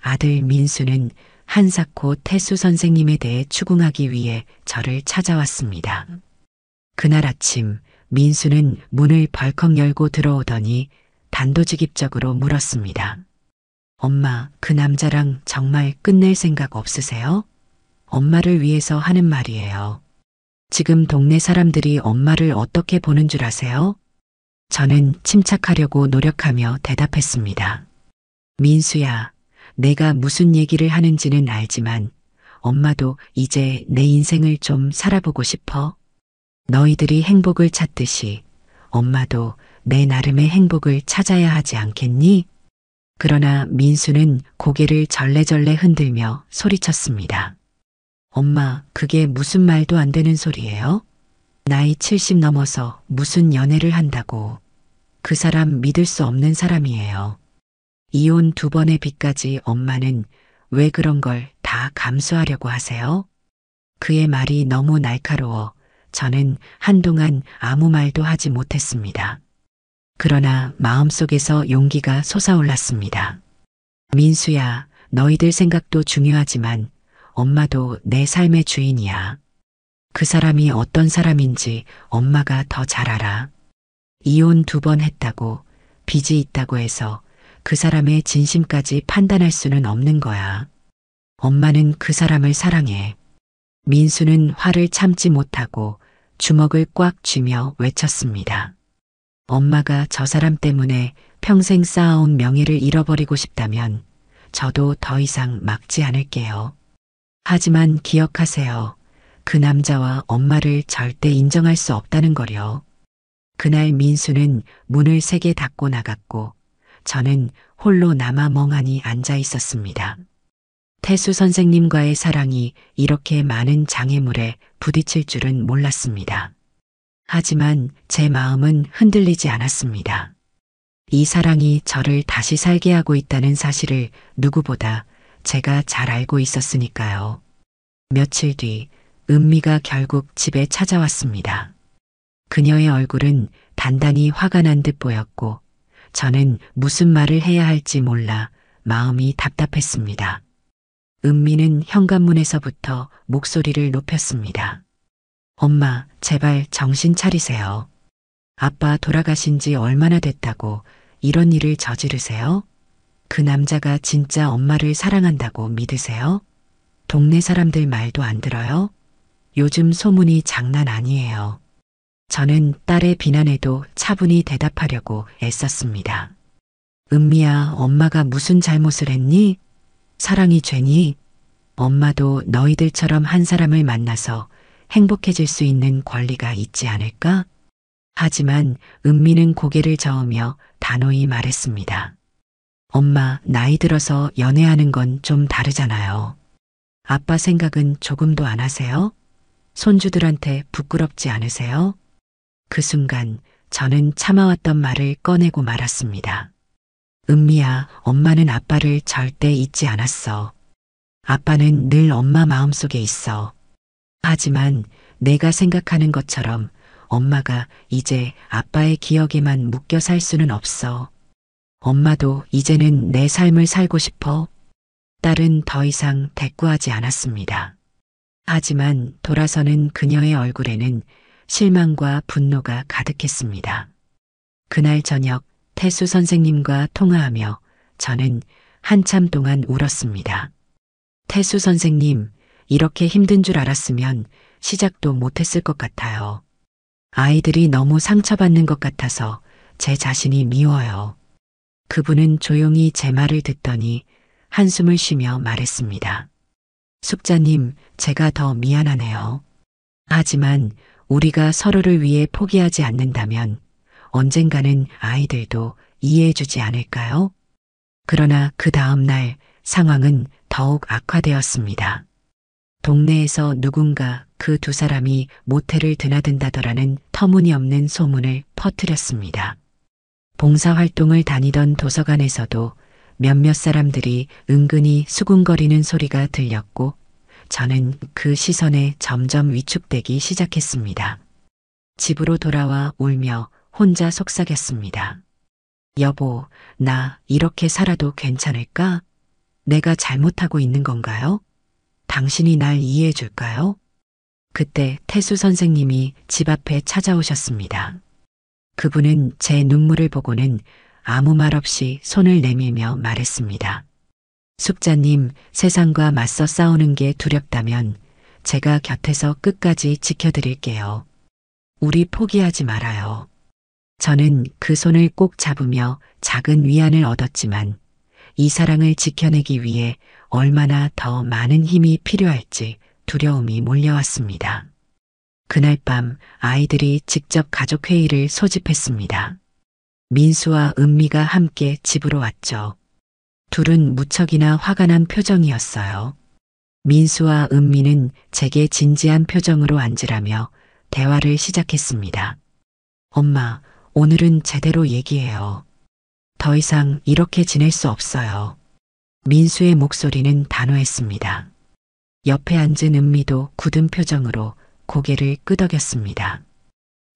아들 민수는 한사코 태수 선생님에 대해 추궁하기 위해 저를 찾아왔습니다. 그날 아침 민수는 문을 벌컥 열고 들어오더니 단도직입적으로 물었습니다. 엄마, 그 남자랑 정말 끝낼 생각 없으세요? 엄마를 위해서 하는 말이에요. 지금 동네 사람들이 엄마를 어떻게 보는 줄 아세요? 저는 침착하려고 노력하며 대답했습니다. 민수야, 내가 무슨 얘기를 하는지는 알지만 엄마도 이제 내 인생을 좀 살아보고 싶어. 너희들이 행복을 찾듯이 엄마도 내 나름의 행복을 찾아야 하지 않겠니? 그러나 민수는 고개를 절레절레 흔들며 소리쳤습니다. 엄마, 그게 무슨 말도 안 되는 소리예요? 나이 70 넘어서 무슨 연애를 한다고. 그 사람 믿을 수 없는 사람이에요. 이혼 2번의 빚까지 엄마는 왜 그런 걸 다 감수하려고 하세요? 그의 말이 너무 날카로워 저는 한동안 아무 말도 하지 못했습니다. 그러나 마음속에서 용기가 솟아올랐습니다. 민수야, 너희들 생각도 중요하지만 엄마도 내 삶의 주인이야. 그 사람이 어떤 사람인지 엄마가 더 잘 알아. 이혼 2번 했다고 빚이 있다고 해서 그 사람의 진심까지 판단할 수는 없는 거야. 엄마는 그 사람을 사랑해. 민수는 화를 참지 못하고 주먹을 꽉 쥐며 외쳤습니다. 엄마가 저 사람 때문에 평생 쌓아온 명예를 잃어버리고 싶다면 저도 더 이상 막지 않을게요. 하지만 기억하세요. 그 남자와 엄마를 절대 인정할 수 없다는 거요. 그날 민수는 문을 세게 닫고 나갔고 저는 홀로 남아 멍하니 앉아 있었습니다. 태수 선생님과의 사랑이 이렇게 많은 장애물에 부딪힐 줄은 몰랐습니다. 하지만 제 마음은 흔들리지 않았습니다. 이 사랑이 저를 다시 살게 하고 있다는 사실을 누구보다 제가 잘 알고 있었으니까요. 며칠 뒤 은미가 결국 집에 찾아왔습니다. 그녀의 얼굴은 단단히 화가 난 듯 보였고 저는 무슨 말을 해야 할지 몰라 마음이 답답했습니다. 은미는 현관문에서부터 목소리를 높였습니다. 엄마, 제발 정신 차리세요. 아빠 돌아가신 지 얼마나 됐다고 이런 일을 저지르세요? 그 남자가 진짜 엄마를 사랑한다고 믿으세요? 동네 사람들 말도 안 들어요? 요즘 소문이 장난 아니에요. 저는 딸의 비난에도 차분히 대답하려고 애썼습니다. 은미야, 엄마가 무슨 잘못을 했니? 사랑이 죄니? 엄마도 너희들처럼 한 사람을 만나서 행복해질 수 있는 권리가 있지 않을까? 하지만 은미는 고개를 저으며 단호히 말했습니다. 엄마, 나이 들어서 연애하는 건 좀 다르잖아요. 아빠 생각은 조금도 안 하세요? 손주들한테 부끄럽지 않으세요? 그 순간 저는 참아왔던 말을 꺼내고 말았습니다. 은미야, 엄마는 아빠를 절대 잊지 않았어. 아빠는 늘 엄마 마음속에 있어. 하지만 내가 생각하는 것처럼 엄마가 이제 아빠의 기억에만 묶여 살 수는 없어. 엄마도 이제는 내 삶을 살고 싶어. 딸은 더 이상 대꾸하지 않았습니다. 하지만 돌아서는 그녀의 얼굴에는 실망과 분노가 가득했습니다. 그날 저녁 태수 선생님과 통화하며 저는 한참 동안 울었습니다. 태수 선생님, 이렇게 힘든 줄 알았으면 시작도 못했을 것 같아요. 아이들이 너무 상처받는 것 같아서 제 자신이 미워요. 그분은 조용히 제 말을 듣더니 한숨을 쉬며 말했습니다. 숙자님, 제가 더 미안하네요. 하지만 우리가 서로를 위해 포기하지 않는다면 언젠가는 아이들도 이해해주지 않을까요? 그러나 그 다음 날 상황은 더욱 악화되었습니다. 동네에서 누군가 그 두 사람이 모텔을 드나든다더라는 터무니없는 소문을 퍼뜨렸습니다. 봉사활동을 다니던 도서관에서도 몇몇 사람들이 은근히 수군거리는 소리가 들렸고 저는 그 시선에 점점 위축되기 시작했습니다. 집으로 돌아와 울며 혼자 속삭였습니다. 여보, 나 이렇게 살아도 괜찮을까? 내가 잘못하고 있는 건가요? 당신이 날 이해해 줄까요? 그때 태수 선생님이 집 앞에 찾아오셨습니다. 그분은 제 눈물을 보고는 아무 말 없이 손을 내밀며 말했습니다. 숙자님, 세상과 맞서 싸우는 게 두렵다면 제가 곁에서 끝까지 지켜드릴게요. 우리 포기하지 말아요. 저는 그 손을 꼭 잡으며 작은 위안을 얻었지만 이 사랑을 지켜내기 위해 얼마나 더 많은 힘이 필요할지 두려움이 몰려왔습니다. 그날 밤 아이들이 직접 가족회의를 소집했습니다. 민수와 은미가 함께 집으로 왔죠. 둘은 무척이나 화가 난 표정이었어요. 민수와 은미는 제게 진지한 표정으로 앉으라며 대화를 시작했습니다. 엄마, 오늘은 제대로 얘기해요. 더 이상 이렇게 지낼 수 없어요. 민수의 목소리는 단호했습니다. 옆에 앉은 은미도 굳은 표정으로 고개를 끄덕였습니다.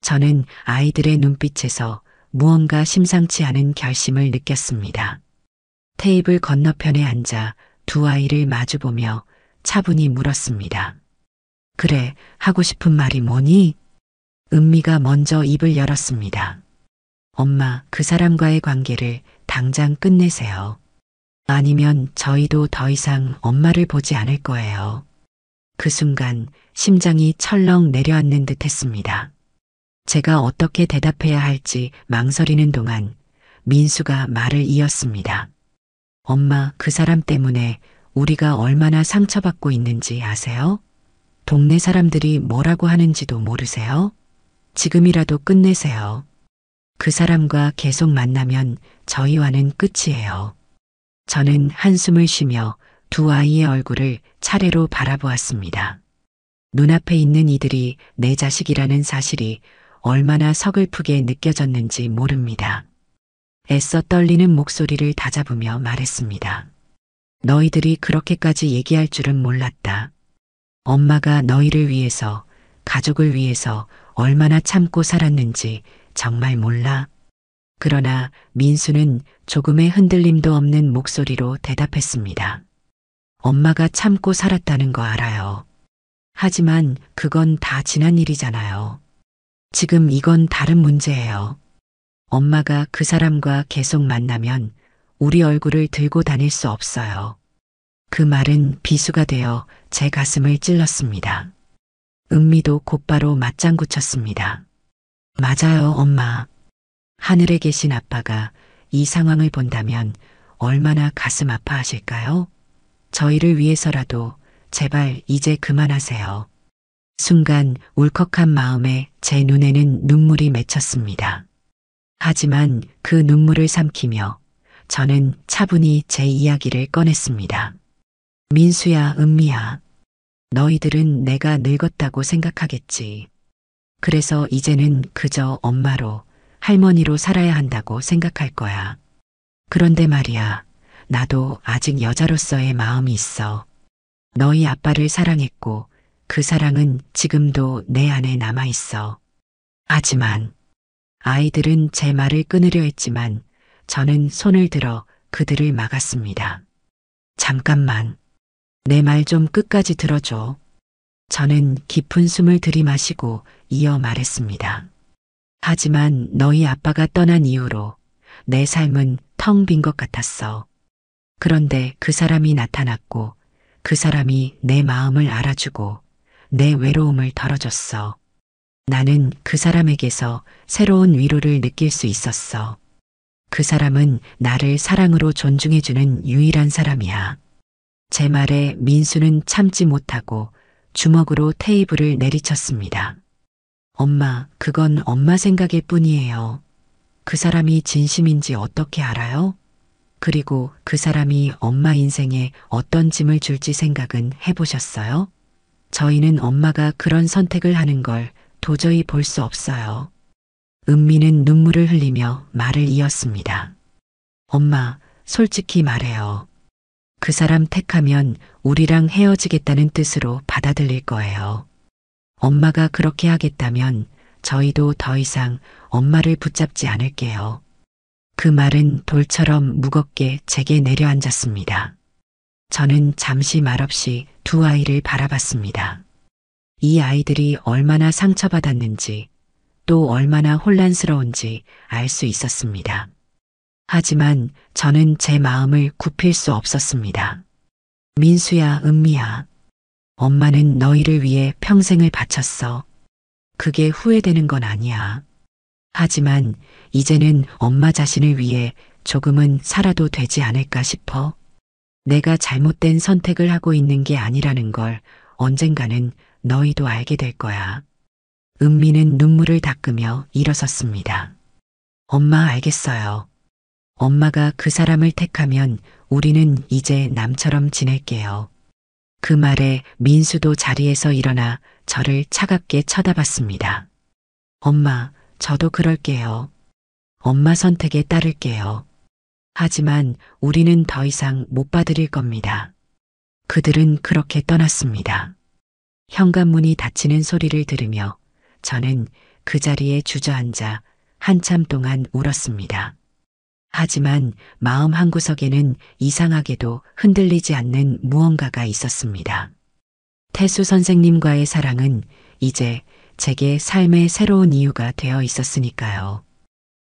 저는 아이들의 눈빛에서 무언가 심상치 않은 결심을 느꼈습니다. 테이블 건너편에 앉아 두 아이를 마주보며 차분히 물었습니다. 그래, 하고 싶은 말이 뭐니? 은미가 먼저 입을 열었습니다. 엄마, 그 사람과의 관계를 당장 끝내세요. 아니면 저희도 더 이상 엄마를 보지 않을 거예요. 그 순간 심장이 철렁 내려앉는 듯 했습니다. 제가 어떻게 대답해야 할지 망설이는 동안 민수가 말을 이었습니다. 엄마, 그 사람 때문에 우리가 얼마나 상처받고 있는지 아세요? 동네 사람들이 뭐라고 하는지도 모르세요? 지금이라도 끝내세요. 그 사람과 계속 만나면 저희와는 끝이에요. 저는 한숨을 쉬며 두 아이의 얼굴을 차례로 바라보았습니다. 눈앞에 있는 이들이 내 자식이라는 사실이 얼마나 서글프게 느껴졌는지 모릅니다. 애써 떨리는 목소리를 다잡으며 말했습니다. 너희들이 그렇게까지 얘기할 줄은 몰랐다. 엄마가 너희를 위해서, 가족을 위해서 얼마나 참고 살았는지 정말 몰라. 그러나 민수는 조금의 흔들림도 없는 목소리로 대답했습니다. 엄마가 참고 살았다는 거 알아요. 하지만 그건 다 지난 일이잖아요. 지금 이건 다른 문제예요. 엄마가 그 사람과 계속 만나면 우리 얼굴을 들고 다닐 수 없어요. 그 말은 비수가 되어 제 가슴을 찔렀습니다. 은미도 곧바로 맞장구 쳤습니다. 맞아요, 엄마. 하늘에 계신 아빠가 이 상황을 본다면 얼마나 가슴 아파하실까요? 저희를 위해서라도 제발 이제 그만하세요. 순간 울컥한 마음에 제 눈에는 눈물이 맺혔습니다. 하지만 그 눈물을 삼키며 저는 차분히 제 이야기를 꺼냈습니다. 민수야, 은미야. 너희들은 내가 늙었다고 생각하겠지. 그래서 이제는 그저 엄마로, 할머니로 살아야 한다고 생각할 거야. 그런데 말이야, 나도 아직 여자로서의 마음이 있어. 너희 아빠를 사랑했고 그 사랑은 지금도 내 안에 남아 있어. 하지만 아이들은 제 말을 끊으려 했지만 저는 손을 들어 그들을 막았습니다. 잠깐만. 내 말 좀 끝까지 들어줘. 저는 깊은 숨을 들이마시고 이어 말했습니다. 하지만 너희 아빠가 떠난 이후로 내 삶은 텅 빈 것 같았어. 그런데 그 사람이 나타났고 그 사람이 내 마음을 알아주고 내 외로움을 덜어줬어. 나는 그 사람에게서 새로운 위로를 느낄 수 있었어. 그 사람은 나를 사랑으로 존중해주는 유일한 사람이야. 제 말에 민수는 참지 못하고 주먹으로 테이블을 내리쳤습니다. 엄마, 그건 엄마 생각일 뿐이에요. 그 사람이 진심인지 어떻게 알아요? 그리고 그 사람이 엄마 인생에 어떤 짐을 줄지 생각은 해보셨어요? 저희는 엄마가 그런 선택을 하는 걸 도저히 볼 수 없어요. 은미는 눈물을 흘리며 말을 이었습니다. 엄마, 솔직히 말해요. 그 사람 택하면 우리랑 헤어지겠다는 뜻으로 받아들일 거예요. 엄마가 그렇게 하겠다면 저희도 더 이상 엄마를 붙잡지 않을게요. 그 말은 돌처럼 무겁게 제게 내려앉았습니다. 저는 잠시 말없이 두 아이를 바라봤습니다. 이 아이들이 얼마나 상처받았는지 또 얼마나 혼란스러운지 알 수 있었습니다. 하지만 저는 제 마음을 굽힐 수 없었습니다. 민수야, 은미야. 엄마는 너희를 위해 평생을 바쳤어. 그게 후회되는 건 아니야. 하지만 이제는 엄마 자신을 위해 조금은 살아도 되지 않을까 싶어. 내가 잘못된 선택을 하고 있는 게 아니라는 걸 언젠가는 너희도 알게 될 거야. 은미는 눈물을 닦으며 일어섰습니다. 엄마, 알겠어요. 엄마가 그 사람을 택하면 우리는 이제 남처럼 지낼게요. 그 말에 민수도 자리에서 일어나 저를 차갑게 쳐다봤습니다. 엄마, 저도 그럴게요. 엄마 선택에 따를게요. 하지만 우리는 더 이상 못 봐드릴 겁니다. 그들은 그렇게 떠났습니다. 현관문이 닫히는 소리를 들으며 저는 그 자리에 주저앉아 한참 동안 울었습니다. 하지만 마음 한구석에는 이상하게도 흔들리지 않는 무언가가 있었습니다. 태수 선생님과의 사랑은 이제 제게 삶의 새로운 이유가 되어 있었으니까요.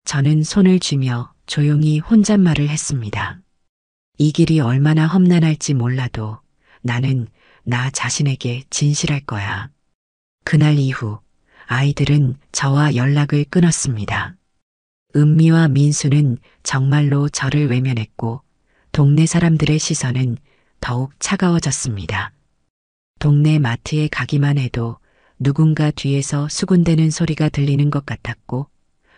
저는 손을 쥐며 조용히 혼잣말을 했습니다. 이 길이 얼마나 험난할지 몰라도 나는 나 자신에게 진실할 거야. 그날 이후 아이들은 저와 연락을 끊었습니다. 은미와 민수는 정말로 저를 외면했고 동네 사람들의 시선은 더욱 차가워졌습니다. 동네 마트에 가기만 해도 누군가 뒤에서 수군대는 소리가 들리는 것 같았고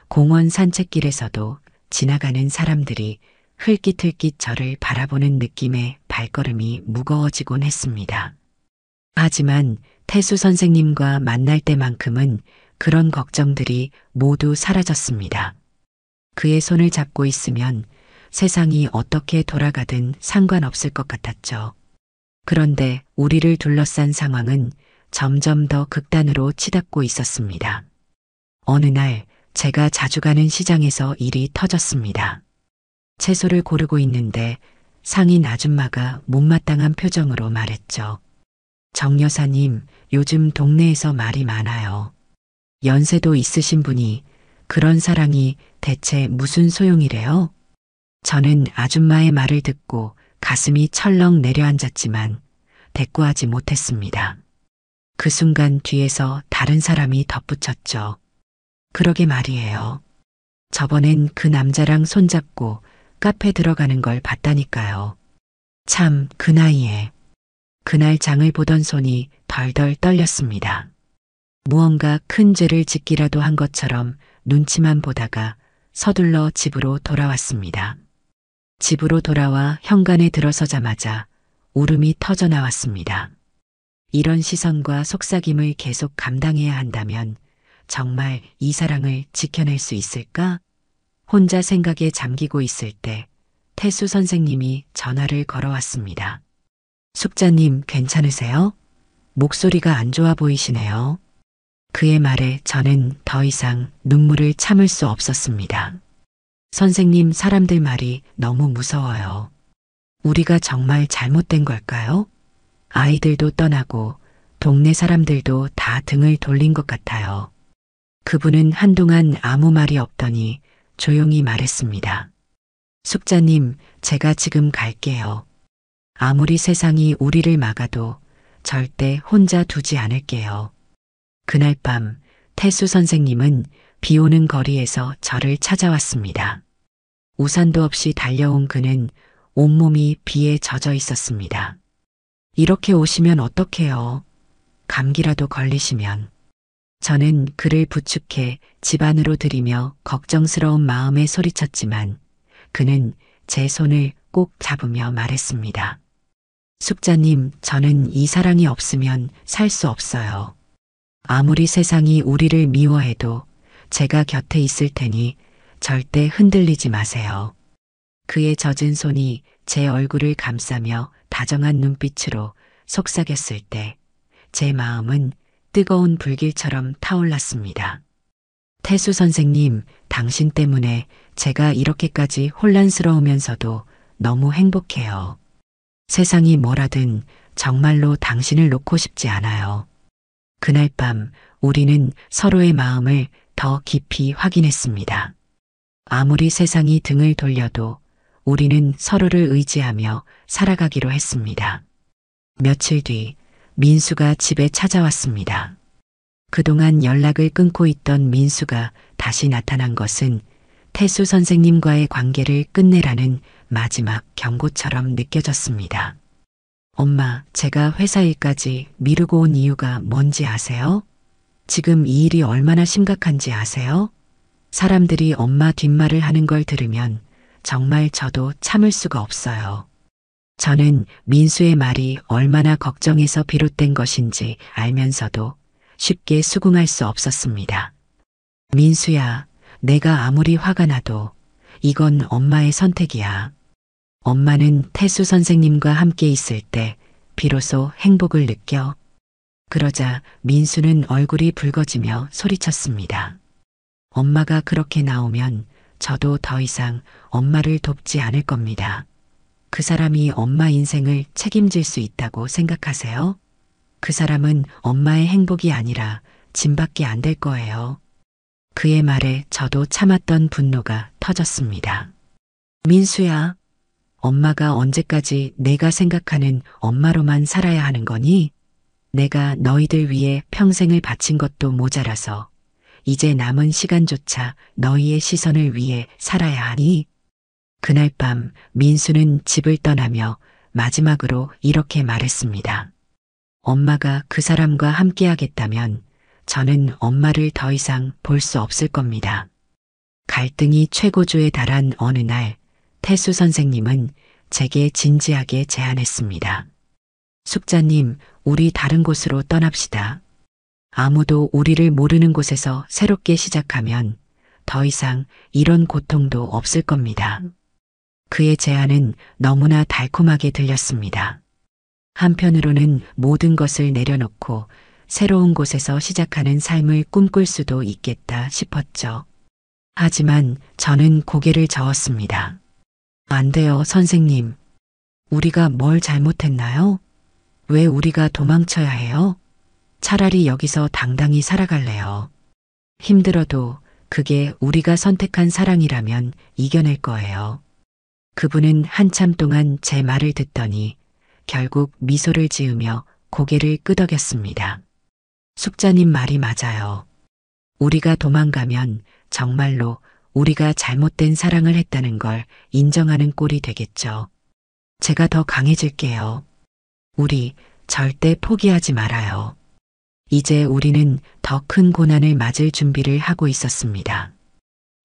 공원 산책길에서도 지나가는 사람들이 흘깃흘깃 저를 바라보는 느낌에 발걸음이 무거워지곤 했습니다. 하지만 태수 선생님과 만날 때만큼은 그런 걱정들이 모두 사라졌습니다. 그의 손을 잡고 있으면 세상이 어떻게 돌아가든 상관없을 것 같았죠. 그런데 우리를 둘러싼 상황은 점점 더 극단으로 치닫고 있었습니다. 어느 날 제가 자주 가는 시장에서 일이 터졌습니다. 채소를 고르고 있는데 상인 아줌마가 못마땅한 표정으로 말했죠. 정 여사님, 요즘 동네에서 말이 많아요. 연세도 있으신 분이 그런 사랑이 대체 무슨 소용이래요? 저는 아줌마의 말을 듣고 가슴이 철렁 내려앉았지만 대꾸하지 못했습니다. 그 순간 뒤에서 다른 사람이 덧붙였죠. 그러게 말이에요. 저번엔 그 남자랑 손잡고 카페 들어가는 걸 봤다니까요. 참, 그 나이에. 그날 장을 보던 손이 덜덜 떨렸습니다. 무언가 큰 죄를 짓기라도 한 것처럼 눈치만 보다가 서둘러 집으로 돌아왔습니다. 집으로 돌아와 현관에 들어서자마자 울음이 터져 나왔습니다. 이런 시선과 속삭임을 계속 감당해야 한다면 정말 이 사랑을 지켜낼 수 있을까? 혼자 생각에 잠기고 있을 때 태수 선생님이 전화를 걸어왔습니다. 숙자님 괜찮으세요? 목소리가 안 좋아 보이시네요. 그의 말에 저는 더 이상 눈물을 참을 수 없었습니다. 선생님, 사람들 말이 너무 무서워요. 우리가 정말 잘못된 걸까요? 아이들도 떠나고 동네 사람들도 다 등을 돌린 것 같아요. 그분은 한동안 아무 말이 없더니 조용히 말했습니다. 숙자님, 제가 지금 갈게요. 아무리 세상이 우리를 막아도 절대 혼자 두지 않을게요. 그날 밤 태수 선생님은 비 오는 거리에서 저를 찾아왔습니다. 우산도 없이 달려온 그는 온몸이 비에 젖어 있었습니다. 이렇게 오시면 어떡해요? 감기라도 걸리시면. 저는 그를 부축해 집 안으로 들이며 걱정스러운 마음에 소리쳤지만 그는 제 손을 꼭 잡으며 말했습니다. 숙자님, 저는 이 사랑이 없으면 살 수 없어요. 아무리 세상이 우리를 미워해도 제가 곁에 있을 테니 절대 흔들리지 마세요. 그의 젖은 손이 제 얼굴을 감싸며 다정한 눈빛으로 속삭였을 때 제 마음은 뜨거운 불길처럼 타올랐습니다. 태수 선생님, 당신 때문에 제가 이렇게까지 혼란스러우면서도 너무 행복해요. 세상이 뭐라든 정말로 당신을 놓고 싶지 않아요. 그날 밤 우리는 서로의 마음을 더 깊이 확인했습니다. 아무리 세상이 등을 돌려도 우리는 서로를 의지하며 살아가기로 했습니다. 며칠 뒤 민수가 집에 찾아왔습니다. 그동안 연락을 끊고 있던 민수가 다시 나타난 것은 태수 선생님과의 관계를 끝내라는 마지막 경고처럼 느껴졌습니다. 엄마, 제가 회사 일까지 미루고 온 이유가 뭔지 아세요? 지금 이 일이 얼마나 심각한지 아세요? 사람들이 엄마 뒷말을 하는 걸 들으면 정말 저도 참을 수가 없어요. 저는 민수의 말이 얼마나 걱정해서 비롯된 것인지 알면서도 쉽게 수긍할 수 없었습니다. 민수야, 내가 아무리 화가 나도 이건 엄마의 선택이야. 엄마는 태수 선생님과 함께 있을 때 비로소 행복을 느껴. 그러자 민수는 얼굴이 붉어지며 소리쳤습니다. 엄마가 그렇게 나오면 저도 더 이상 엄마를 돕지 않을 겁니다. 그 사람이 엄마 인생을 책임질 수 있다고 생각하세요? 그 사람은 엄마의 행복이 아니라 짐밖에 안 될 거예요. 그의 말에 저도 참았던 분노가 터졌습니다. 민수야, 엄마가 언제까지 내가 생각하는 엄마로만 살아야 하는 거니? 내가 너희들 위해 평생을 바친 것도 모자라서 이제 남은 시간조차 너희의 시선을 위해 살아야 하니? 그날 밤 민수는 집을 떠나며 마지막으로 이렇게 말했습니다. 엄마가 그 사람과 함께 하겠다면 저는 엄마를 더 이상 볼 수 없을 겁니다. 갈등이 최고조에 달한 어느 날 태수 선생님은 제게 진지하게 제안했습니다. 숙자님, 우리 다른 곳으로 떠납시다. 아무도 우리를 모르는 곳에서 새롭게 시작하면 더 이상 이런 고통도 없을 겁니다. 그의 제안은 너무나 달콤하게 들렸습니다. 한편으로는 모든 것을 내려놓고 새로운 곳에서 시작하는 삶을 꿈꿀 수도 있겠다 싶었죠. 하지만 저는 고개를 저었습니다. 안 돼요, 선생님. 우리가 뭘 잘못했나요? 왜 우리가 도망쳐야 해요? 차라리 여기서 당당히 살아갈래요. 힘들어도 그게 우리가 선택한 사랑이라면 이겨낼 거예요. 그분은 한참 동안 제 말을 듣더니 결국 미소를 지으며 고개를 끄덕였습니다. 숙자님 말이 맞아요. 우리가 도망가면 정말로 우리가 잘못된 사랑을 했다는 걸 인정하는 꼴이 되겠죠. 제가 더 강해질게요. 우리 절대 포기하지 말아요. 이제 우리는 더 큰 고난을 맞을 준비를 하고 있었습니다.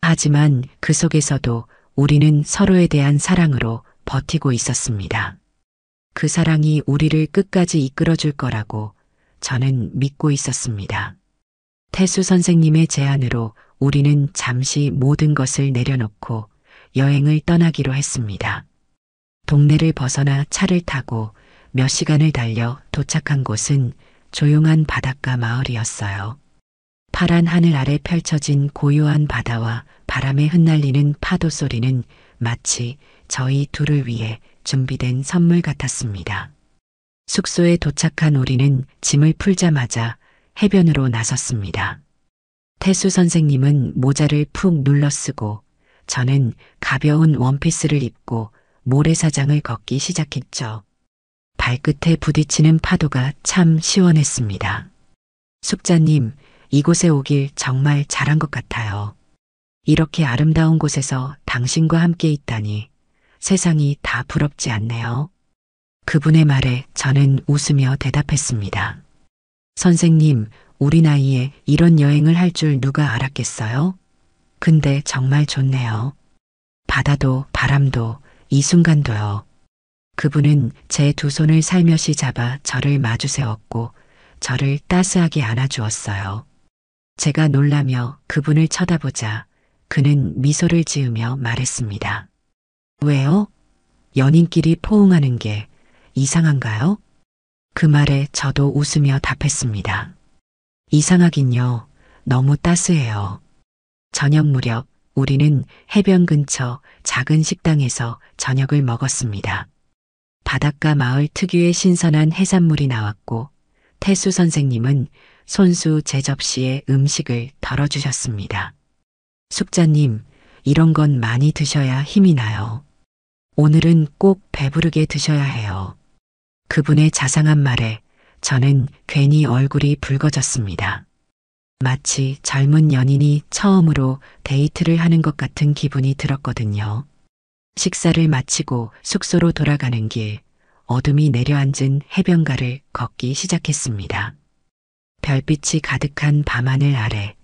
하지만 그 속에서도 우리는 서로에 대한 사랑으로 버티고 있었습니다. 그 사랑이 우리를 끝까지 이끌어줄 거라고 저는 믿고 있었습니다. 태수 선생님의 제안으로 우리는 잠시 모든 것을 내려놓고 여행을 떠나기로 했습니다. 동네를 벗어나 차를 타고 몇 시간을 달려 도착한 곳은 조용한 바닷가 마을이었어요. 파란 하늘 아래 펼쳐진 고요한 바다와 바람에 흩날리는 파도 소리는 마치 저희 둘을 위해 준비된 선물 같았습니다. 숙소에 도착한 우리는 짐을 풀자마자 해변으로 나섰습니다. 태수 선생님은 모자를 푹 눌러 쓰고 저는 가벼운 원피스를 입고 모래사장을 걷기 시작했죠. 발끝에 부딪히는 파도가 참 시원했습니다. 숙자님, 이곳에 오길 정말 잘한 것 같아요. 이렇게 아름다운 곳에서 당신과 함께 있다니 세상이 다 부럽지 않네요. 그분의 말에 저는 웃으며 대답했습니다. 선생님, 우리 나이에 이런 여행을 할 줄 누가 알았겠어요? 근데 정말 좋네요. 바다도 바람도 이 순간도요. 그분은 제 두 손을 살며시 잡아 저를 마주 세웠고 저를 따스하게 안아주었어요. 제가 놀라며 그분을 쳐다보자 그는 미소를 지으며 말했습니다. 왜요? 연인끼리 포옹하는 게 이상한가요? 그 말에 저도 웃으며 답했습니다. 이상하긴요. 너무 따스해요. 저녁 무렵 우리는 해변 근처 작은 식당에서 저녁을 먹었습니다. 바닷가 마을 특유의 신선한 해산물이 나왔고 태수 선생님은 손수 제 접시에 음식을 덜어주셨습니다. 숙자님, 이런 건 많이 드셔야 힘이 나요. 오늘은 꼭 배부르게 드셔야 해요. 그분의 자상한 말에 저는 괜히 얼굴이 붉어졌습니다. 마치 젊은 연인이 처음으로 데이트를 하는 것 같은 기분이 들었거든요. 식사를 마치고 숙소로 돌아가는 길, 어둠이 내려앉은 해변가를 걷기 시작했습니다. 별빛이 가득한 밤하늘 아래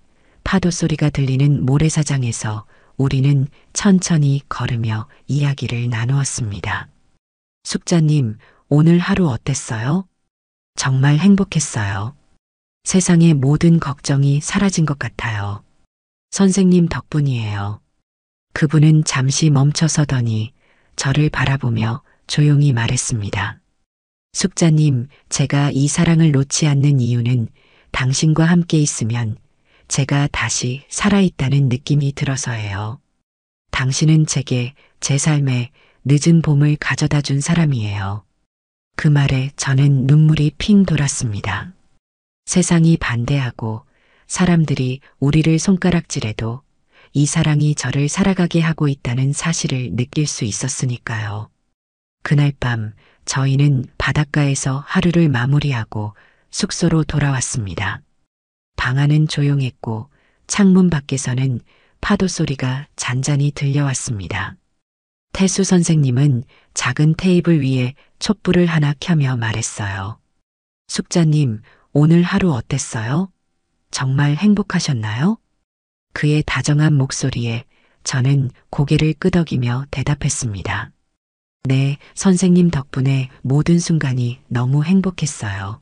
파도 소리가 들리는 모래사장에서 우리는 천천히 걸으며 이야기를 나누었습니다. 숙자님, 오늘 하루 어땠어요? 정말 행복했어요. 세상의 모든 걱정이 사라진 것 같아요. 선생님 덕분이에요. 그분은 잠시 멈춰서더니 저를 바라보며 조용히 말했습니다. 숙자님, 제가 이 사랑을 놓지 않는 이유는 당신과 함께 있으면 제가 다시 살아있다는 느낌이 들어서예요. 당신은 제게 제 삶에 늦은 봄을 가져다 준 사람이에요. 그 말에 저는 눈물이 핑 돌았습니다. 세상이 반대하고 사람들이 우리를 손가락질해도 이 사랑이 저를 살아가게 하고 있다는 사실을 느낄 수 있었으니까요. 그날 밤 저희는 바닷가에서 하루를 마무리하고 숙소로 돌아왔습니다. 방 안은 조용했고 창문 밖에서는 파도 소리가 잔잔히 들려왔습니다. 태수 선생님은 작은 테이블 위에 촛불을 하나 켜며 말했어요. 숙자님, 오늘 하루 어땠어요? 정말 행복하셨나요? 그의 다정한 목소리에 저는 고개를 끄덕이며 대답했습니다. 네, 선생님 덕분에 모든 순간이 너무 행복했어요.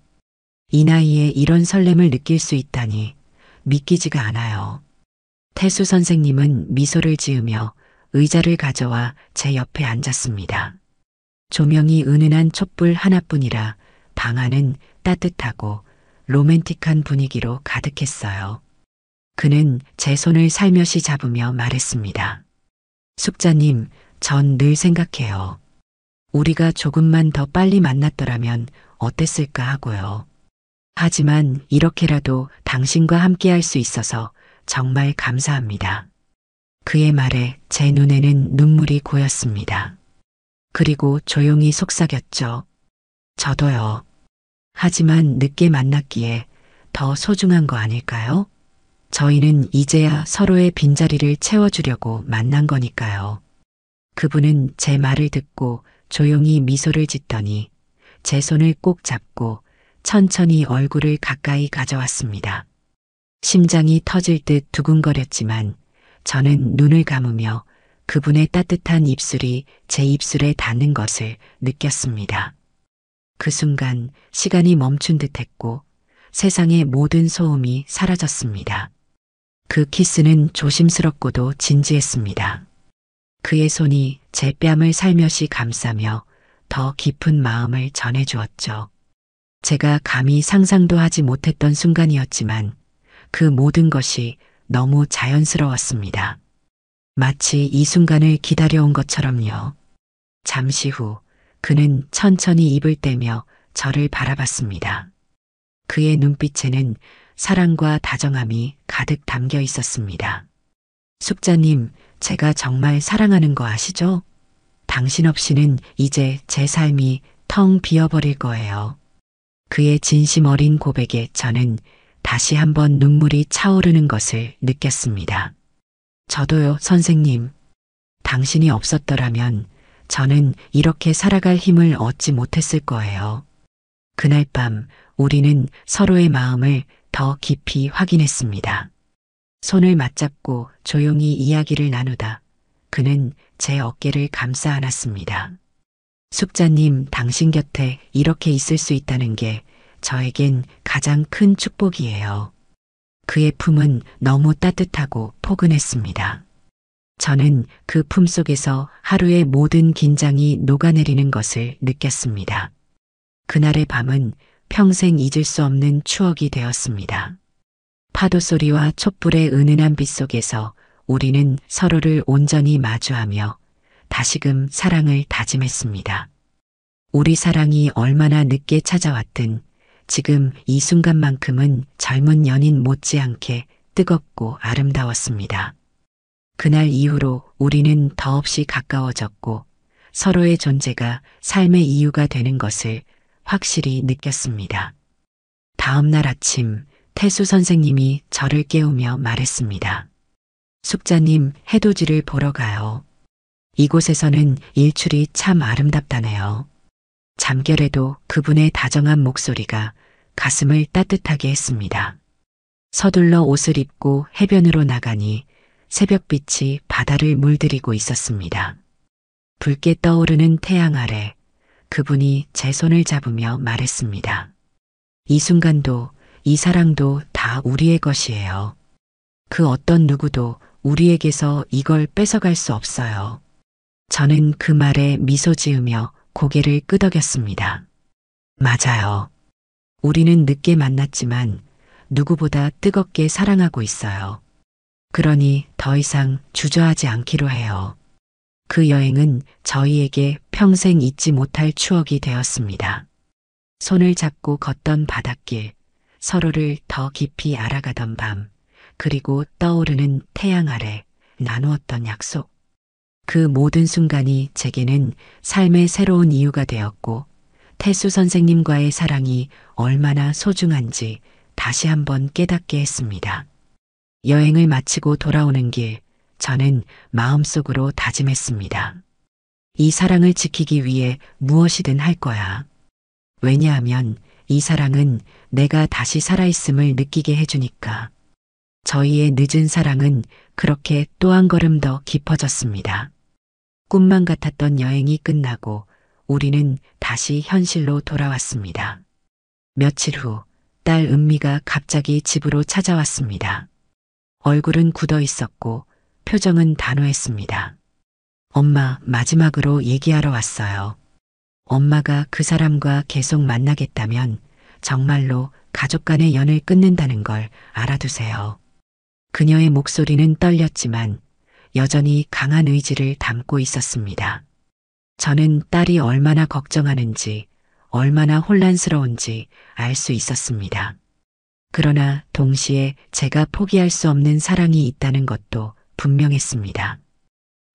이 나이에 이런 설렘을 느낄 수 있다니 믿기지가 않아요. 태수 선생님은 미소를 지으며 의자를 가져와 제 옆에 앉았습니다. 조명이 은은한 촛불 하나뿐이라 방 안은 따뜻하고 로맨틱한 분위기로 가득했어요. 그는 제 손을 살며시 잡으며 말했습니다. 숙자님, 전 늘 생각해요. 우리가 조금만 더 빨리 만났더라면 어땠을까 하고요. 하지만 이렇게라도 당신과 함께 할 수 있어서 정말 감사합니다. 그의 말에 제 눈에는 눈물이 고였습니다. 그리고 조용히 속삭였죠. 저도요. 하지만 늦게 만났기에 더 소중한 거 아닐까요? 저희는 이제야 서로의 빈자리를 채워주려고 만난 거니까요. 그분은 제 말을 듣고 조용히 미소를 짓더니 제 손을 꼭 잡고 천천히 얼굴을 가까이 가져왔습니다. 심장이 터질 듯 두근거렸지만 저는 눈을 감으며 그분의 따뜻한 입술이 제 입술에 닿는 것을 느꼈습니다. 그 순간 시간이 멈춘 듯 했고 세상의 모든 소음이 사라졌습니다. 그 키스는 조심스럽고도 진지했습니다. 그의 손이 제 뺨을 살며시 감싸며 더 깊은 마음을 전해주었죠. 제가 감히 상상도 하지 못했던 순간이었지만 그 모든 것이 너무 자연스러웠습니다. 마치 이 순간을 기다려온 것처럼요. 잠시 후 그는 천천히 입을 떼며 저를 바라봤습니다. 그의 눈빛에는 사랑과 다정함이 가득 담겨 있었습니다. 숙자님, 제가 정말 사랑하는 거 아시죠? 당신 없이는 이제 제 삶이 텅 비어버릴 거예요. 그의 진심 어린 고백에 저는 다시 한번 눈물이 차오르는 것을 느꼈습니다. 저도요, 선생님. 당신이 없었더라면 저는 이렇게 살아갈 힘을 얻지 못했을 거예요. 그날 밤 우리는 서로의 마음을 더 깊이 확인했습니다. 손을 맞잡고 조용히 이야기를 나누다 그는 제 어깨를 감싸 안았습니다. 숙자님, 당신 곁에 이렇게 있을 수 있다는 게 저에겐 가장 큰 축복이에요. 그의 품은 너무 따뜻하고 포근했습니다. 저는 그 품 속에서 하루의 모든 긴장이 녹아내리는 것을 느꼈습니다. 그날의 밤은 평생 잊을 수 없는 추억이 되었습니다. 파도 소리와 촛불의 은은한 빛 속에서 우리는 서로를 온전히 마주하며 다시금 사랑을 다짐했습니다. 우리 사랑이 얼마나 늦게 찾아왔든 지금 이 순간만큼은 젊은 연인 못지않게 뜨겁고 아름다웠습니다. 그날 이후로 우리는 더없이 가까워졌고 서로의 존재가 삶의 이유가 되는 것을 확실히 느꼈습니다. 다음 날 아침 태수 선생님이 저를 깨우며 말했습니다. 숙자님, 해돋이를 보러 가요. 이곳에서는 일출이 참 아름답다네요. 잠결에도 그분의 다정한 목소리가 가슴을 따뜻하게 했습니다. 서둘러 옷을 입고 해변으로 나가니 새벽빛이 바다를 물들이고 있었습니다. 붉게 떠오르는 태양 아래 그분이 제 손을 잡으며 말했습니다. 이 순간도 이 사랑도 다 우리의 것이에요. 그 어떤 누구도 우리에게서 이걸 뺏어갈 수 없어요. 저는 그 말에 미소 지으며 고개를 끄덕였습니다. 맞아요. 우리는 늦게 만났지만 누구보다 뜨겁게 사랑하고 있어요. 그러니 더 이상 주저하지 않기로 해요. 그 여행은 저희에게 평생 잊지 못할 추억이 되었습니다. 손을 잡고 걷던 바닷길, 서로를 더 깊이 알아가던 밤, 그리고 떠오르는 태양 아래 나누었던 약속. 그 모든 순간이 제게는 삶의 새로운 이유가 되었고 태수 선생님과의 사랑이 얼마나 소중한지 다시 한번 깨닫게 했습니다. 여행을 마치고 돌아오는 길, 저는 마음속으로 다짐했습니다. 이 사랑을 지키기 위해 무엇이든 할 거야. 왜냐하면 이 사랑은 내가 다시 살아있음을 느끼게 해주니까. 저희의 늦은 사랑은 그렇게 또 한 걸음 더 깊어졌습니다. 꿈만 같았던 여행이 끝나고 우리는 다시 현실로 돌아왔습니다. 며칠 후 딸 은미가 갑자기 집으로 찾아왔습니다. 얼굴은 굳어 있었고 표정은 단호했습니다. 엄마, 마지막으로 얘기하러 왔어요. 엄마가 그 사람과 계속 만나겠다면 정말로 가족 간의 연을 끊는다는 걸 알아두세요. 그녀의 목소리는 떨렸지만 여전히 강한 의지를 담고 있었습니다. 저는 딸이 얼마나 걱정하는지, 얼마나 혼란스러운지 알 수 있었습니다. 그러나 동시에 제가 포기할 수 없는 사랑이 있다는 것도 분명했습니다.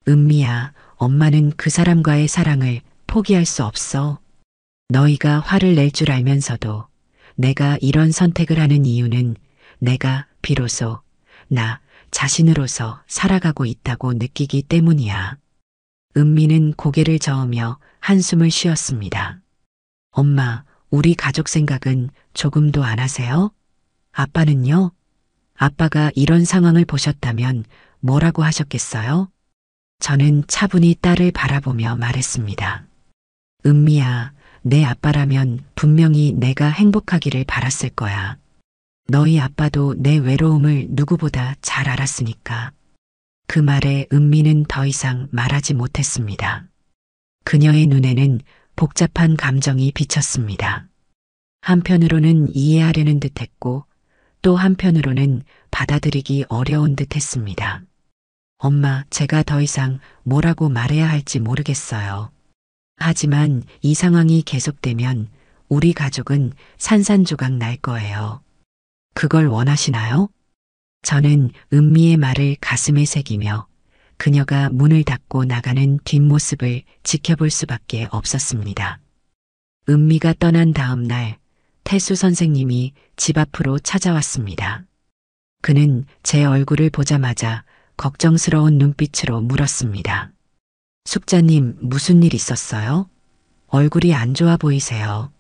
은미야, 엄마는 그 사람과의 사랑을 포기할 수 없어. 너희가 화를 낼 줄 알면서도 내가 이런 선택을 하는 이유는 내가 비로소 나 자신으로서 살아가고 있다고 느끼기 때문이야. 은미는 고개를 저으며 한숨을 쉬었습니다. 엄마, 우리 가족 생각은 조금도 안 하세요? 아빠는요? 아빠가 이런 상황을 보셨다면 뭐라고 하셨겠어요? 저는 차분히 딸을 바라보며 말했습니다. 은미야, 내 아빠라면 분명히 내가 행복하기를 바랐을 거야. 너희 아빠도 내 외로움을 누구보다 잘 알았으니까. 그 말에 은미는 더 이상 말하지 못했습니다. 그녀의 눈에는 복잡한 감정이 비쳤습니다. 한편으로는 이해하려는 듯했고 또 한편으로는 받아들이기 어려운 듯했습니다. 엄마, 제가 더 이상 뭐라고 말해야 할지 모르겠어요. 하지만 이 상황이 계속되면 우리 가족은 산산조각 날 거예요. 그걸 원하시나요? 저는 은미의 말을 가슴에 새기며 그녀가 문을 닫고 나가는 뒷모습을 지켜볼 수밖에 없었습니다. 은미가 떠난 다음 날 태수 선생님이 집 앞으로 찾아왔습니다. 그는 제 얼굴을 보자마자 걱정스러운 눈빛으로 물었습니다. 숙자님, 무슨 일 있었어요? 얼굴이 안 좋아 보이세요.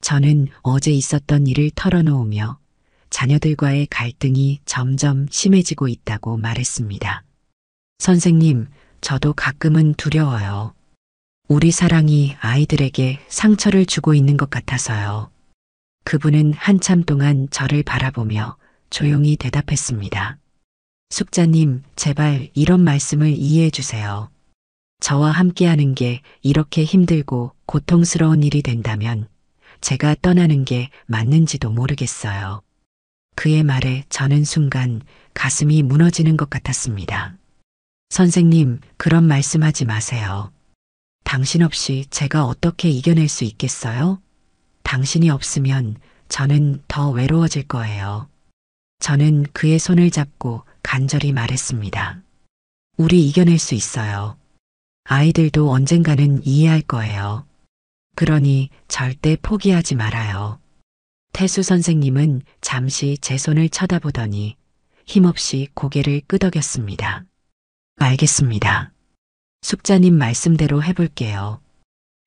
저는 어제 있었던 일을 털어놓으며 자녀들과의 갈등이 점점 심해지고 있다고 말했습니다. 선생님, 저도 가끔은 두려워요. 우리 사랑이 아이들에게 상처를 주고 있는 것 같아서요. 그분은 한참 동안 저를 바라보며 조용히 대답했습니다. 숙자님, 제발 이런 말씀을 이해해 주세요. 저와 함께하는 게 이렇게 힘들고 고통스러운 일이 된다면 제가 떠나는 게 맞는지도 모르겠어요. 그의 말에 저는 순간 가슴이 무너지는 것 같았습니다. 선생님, 그런 말씀하지 마세요. 당신 없이 제가 어떻게 이겨낼 수 있겠어요? 당신이 없으면 저는 더 외로워질 거예요. 저는 그의 손을 잡고 간절히 말했습니다. 우리 이겨낼 수 있어요. 아이들도 언젠가는 이해할 거예요. 그러니 절대 포기하지 말아요. 태수 선생님은 잠시 제 손을 쳐다보더니 힘없이 고개를 끄덕였습니다. 알겠습니다. 숙자님 말씀대로 해볼게요.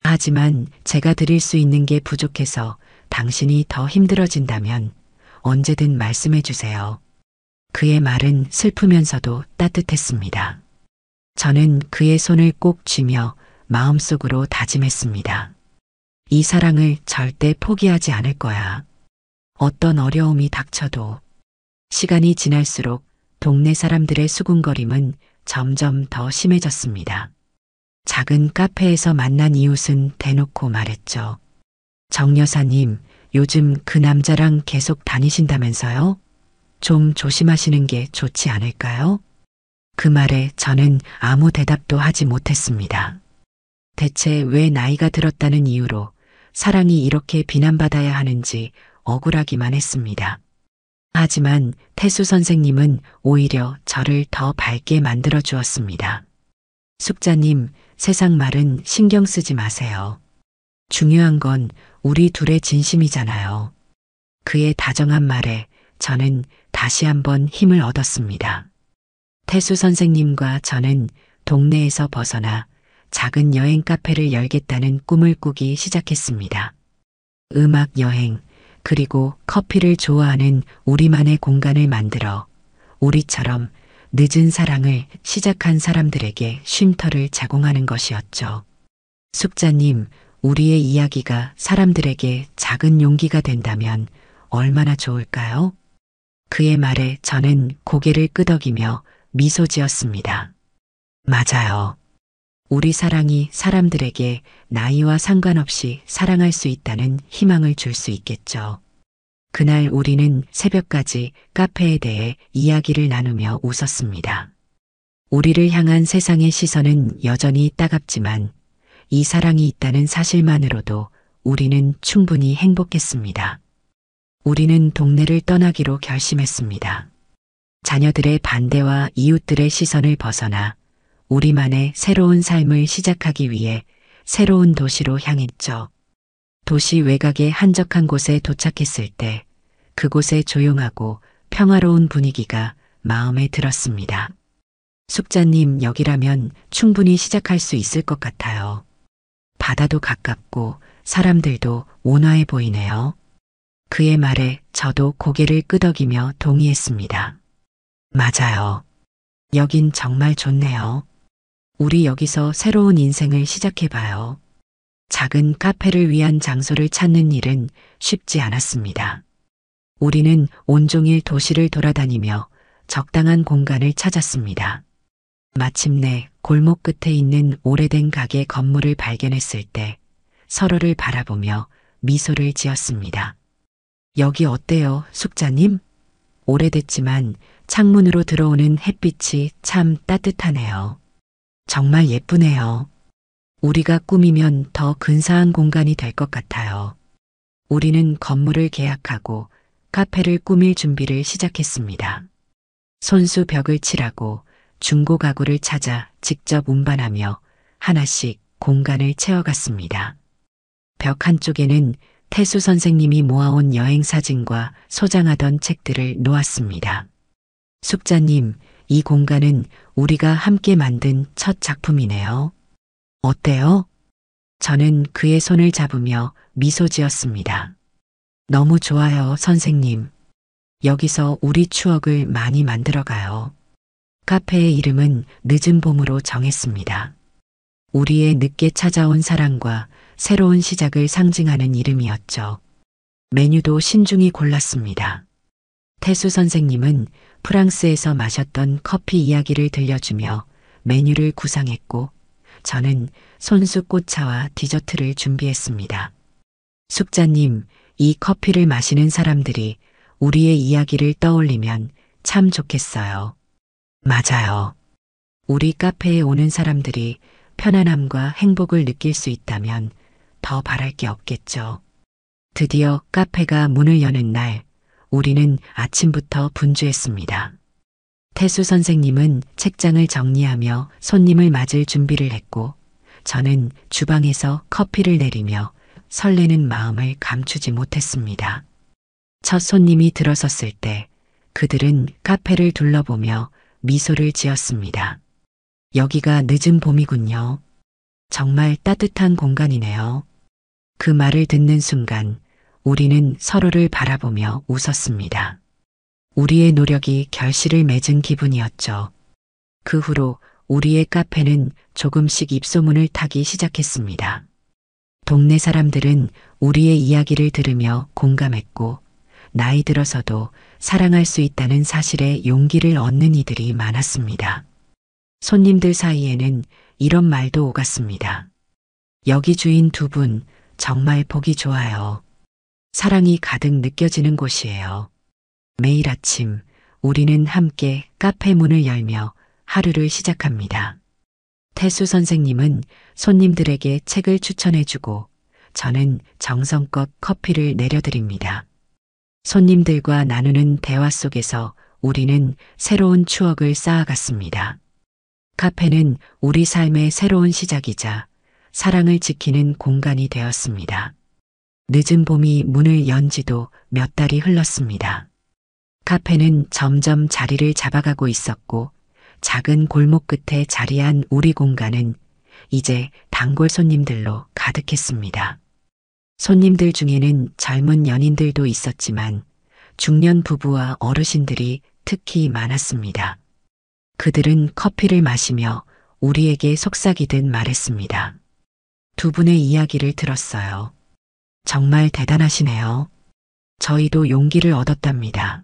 하지만 제가 드릴 수 있는 게 부족해서 당신이 더 힘들어진다면 언제든 말씀해 주세요. 그의 말은 슬프면서도 따뜻했습니다. 저는 그의 손을 꼭 쥐며 마음속으로 다짐했습니다. 이 사랑을 절대 포기하지 않을 거야. 어떤 어려움이 닥쳐도. 시간이 지날수록 동네 사람들의 수군거림은 점점 더 심해졌습니다. 작은 카페에서 만난 이웃은 대놓고 말했죠. 정 여사님, 요즘 그 남자랑 계속 다니신다면서요? 좀 조심하시는 게 좋지 않을까요? 그 말에 저는 아무 대답도 하지 못했습니다. 대체 왜 나이가 들었다는 이유로 사랑이 이렇게 비난받아야 하는지 억울하기만 했습니다. 하지만 태수 선생님은 오히려 저를 더 밝게 만들어 주었습니다. 숙자님, 세상 말은 신경 쓰지 마세요. 중요한 건 우리 둘의 진심이잖아요. 그의 다정한 말에 저는 다시 한번 힘을 얻었습니다. 태수 선생님과 저는 동네에서 벗어나 작은 여행 카페를 열겠다는 꿈을 꾸기 시작했습니다. 음악 여행, 그리고 커피를 좋아하는 우리만의 공간을 만들어 우리처럼 늦은 사랑을 시작한 사람들에게 쉼터를 제공하는 것이었죠. 숙자님, 우리의 이야기가 사람들에게 작은 용기가 된다면 얼마나 좋을까요? 그의 말에 저는 고개를 끄덕이며 미소 지었습니다. 맞아요. 우리 사랑이 사람들에게 나이와 상관없이 사랑할 수 있다는 희망을 줄 수 있겠죠. 그날 우리는 새벽까지 카페에 대해 이야기를 나누며 웃었습니다. 우리를 향한 세상의 시선은 여전히 따갑지만 이 사랑이 있다는 사실만으로도 우리는 충분히 행복했습니다. 우리는 동네를 떠나기로 결심했습니다. 자녀들의 반대와 이웃들의 시선을 벗어나 우리만의 새로운 삶을 시작하기 위해 새로운 도시로 향했죠. 도시 외곽의 한적한 곳에 도착했을 때 그곳의 조용하고 평화로운 분위기가 마음에 들었습니다. 숙자님, 여기라면 충분히 시작할 수 있을 것 같아요. 바다도 가깝고 사람들도 온화해 보이네요. 그의 말에 저도 고개를 끄덕이며 동의했습니다. 맞아요. 여긴 정말 좋네요. 우리 여기서 새로운 인생을 시작해봐요. 작은 카페를 위한 장소를 찾는 일은 쉽지 않았습니다. 우리는 온종일 도시를 돌아다니며 적당한 공간을 찾았습니다. 마침내 골목 끝에 있는 오래된 가게 건물을 발견했을 때 서로를 바라보며 미소를 지었습니다. 여기 어때요, 숙자님? 오래됐지만 창문으로 들어오는 햇빛이 참 따뜻하네요. 정말 예쁘네요. 우리가 꾸미면 더 근사한 공간이 될 것 같아요. 우리는 건물을 계약하고 카페를 꾸밀 준비를 시작했습니다. 손수 벽을 칠하고 중고 가구를 찾아 직접 운반하며 하나씩 공간을 채워갔습니다. 벽 한쪽에는 태수 선생님이 모아온 여행 사진과 소장하던 책들을 놓았습니다. 숙자님, 이 공간은 우리가 함께 만든 첫 작품이네요. 어때요? 저는 그의 손을 잡으며 미소 지었습니다. 너무 좋아요, 선생님. 여기서 우리 추억을 많이 만들어가요. 카페의 이름은 늦은 봄으로 정했습니다. 우리의 늦게 찾아온 사랑과 새로운 시작을 상징하는 이름이었죠. 메뉴도 신중히 골랐습니다. 태수 선생님은 프랑스에서 마셨던 커피 이야기를 들려주며 메뉴를 구상했고 저는 손수 꽃차와 디저트를 준비했습니다. 숙자님, 이 커피를 마시는 사람들이 우리의 이야기를 떠올리면 참 좋겠어요. 맞아요. 우리 카페에 오는 사람들이 편안함과 행복을 느낄 수 있다면 더 바랄 게 없겠죠. 드디어 카페가 문을 여는 날, 우리는 아침부터 분주했습니다. 태수 선생님은 책장을 정리하며 손님을 맞을 준비를 했고, 저는 주방에서 커피를 내리며 설레는 마음을 감추지 못했습니다. 첫 손님이 들어섰을 때 그들은 카페를 둘러보며 미소를 지었습니다. 여기가 늦은 봄이군요. 정말 따뜻한 공간이네요. 그 말을 듣는 순간 우리는 서로를 바라보며 웃었습니다. 우리의 노력이 결실을 맺은 기분이었죠. 그 후로 우리의 카페는 조금씩 입소문을 타기 시작했습니다. 동네 사람들은 우리의 이야기를 들으며 공감했고 나이 들어서도 사랑할 수 있다는 사실에 용기를 얻는 이들이 많았습니다. 손님들 사이에는 이런 말도 오갔습니다. 여기 주인 두 분 정말 보기 좋아요. 사랑이 가득 느껴지는 곳이에요. 매일 아침 우리는 함께 카페 문을 열며 하루를 시작합니다. 태수 선생님은 손님들에게 책을 추천해주고 저는 정성껏 커피를 내려드립니다. 손님들과 나누는 대화 속에서 우리는 새로운 추억을 쌓아갔습니다. 카페는 우리 삶의 새로운 시작이자 사랑을 지키는 공간이 되었습니다. 늦은 봄이 문을 연 지도 몇 달이 흘렀습니다. 카페는 점점 자리를 잡아가고 있었고 작은 골목 끝에 자리한 우리 공간은 이제 단골 손님들로 가득했습니다. 손님들 중에는 젊은 연인들도 있었지만 중년 부부와 어르신들이 특히 많았습니다. 그들은 커피를 마시며 우리에게 속삭이듯 말했습니다. 두 분의 이야기를 들었어요. 정말 대단하시네요. 저희도 용기를 얻었답니다.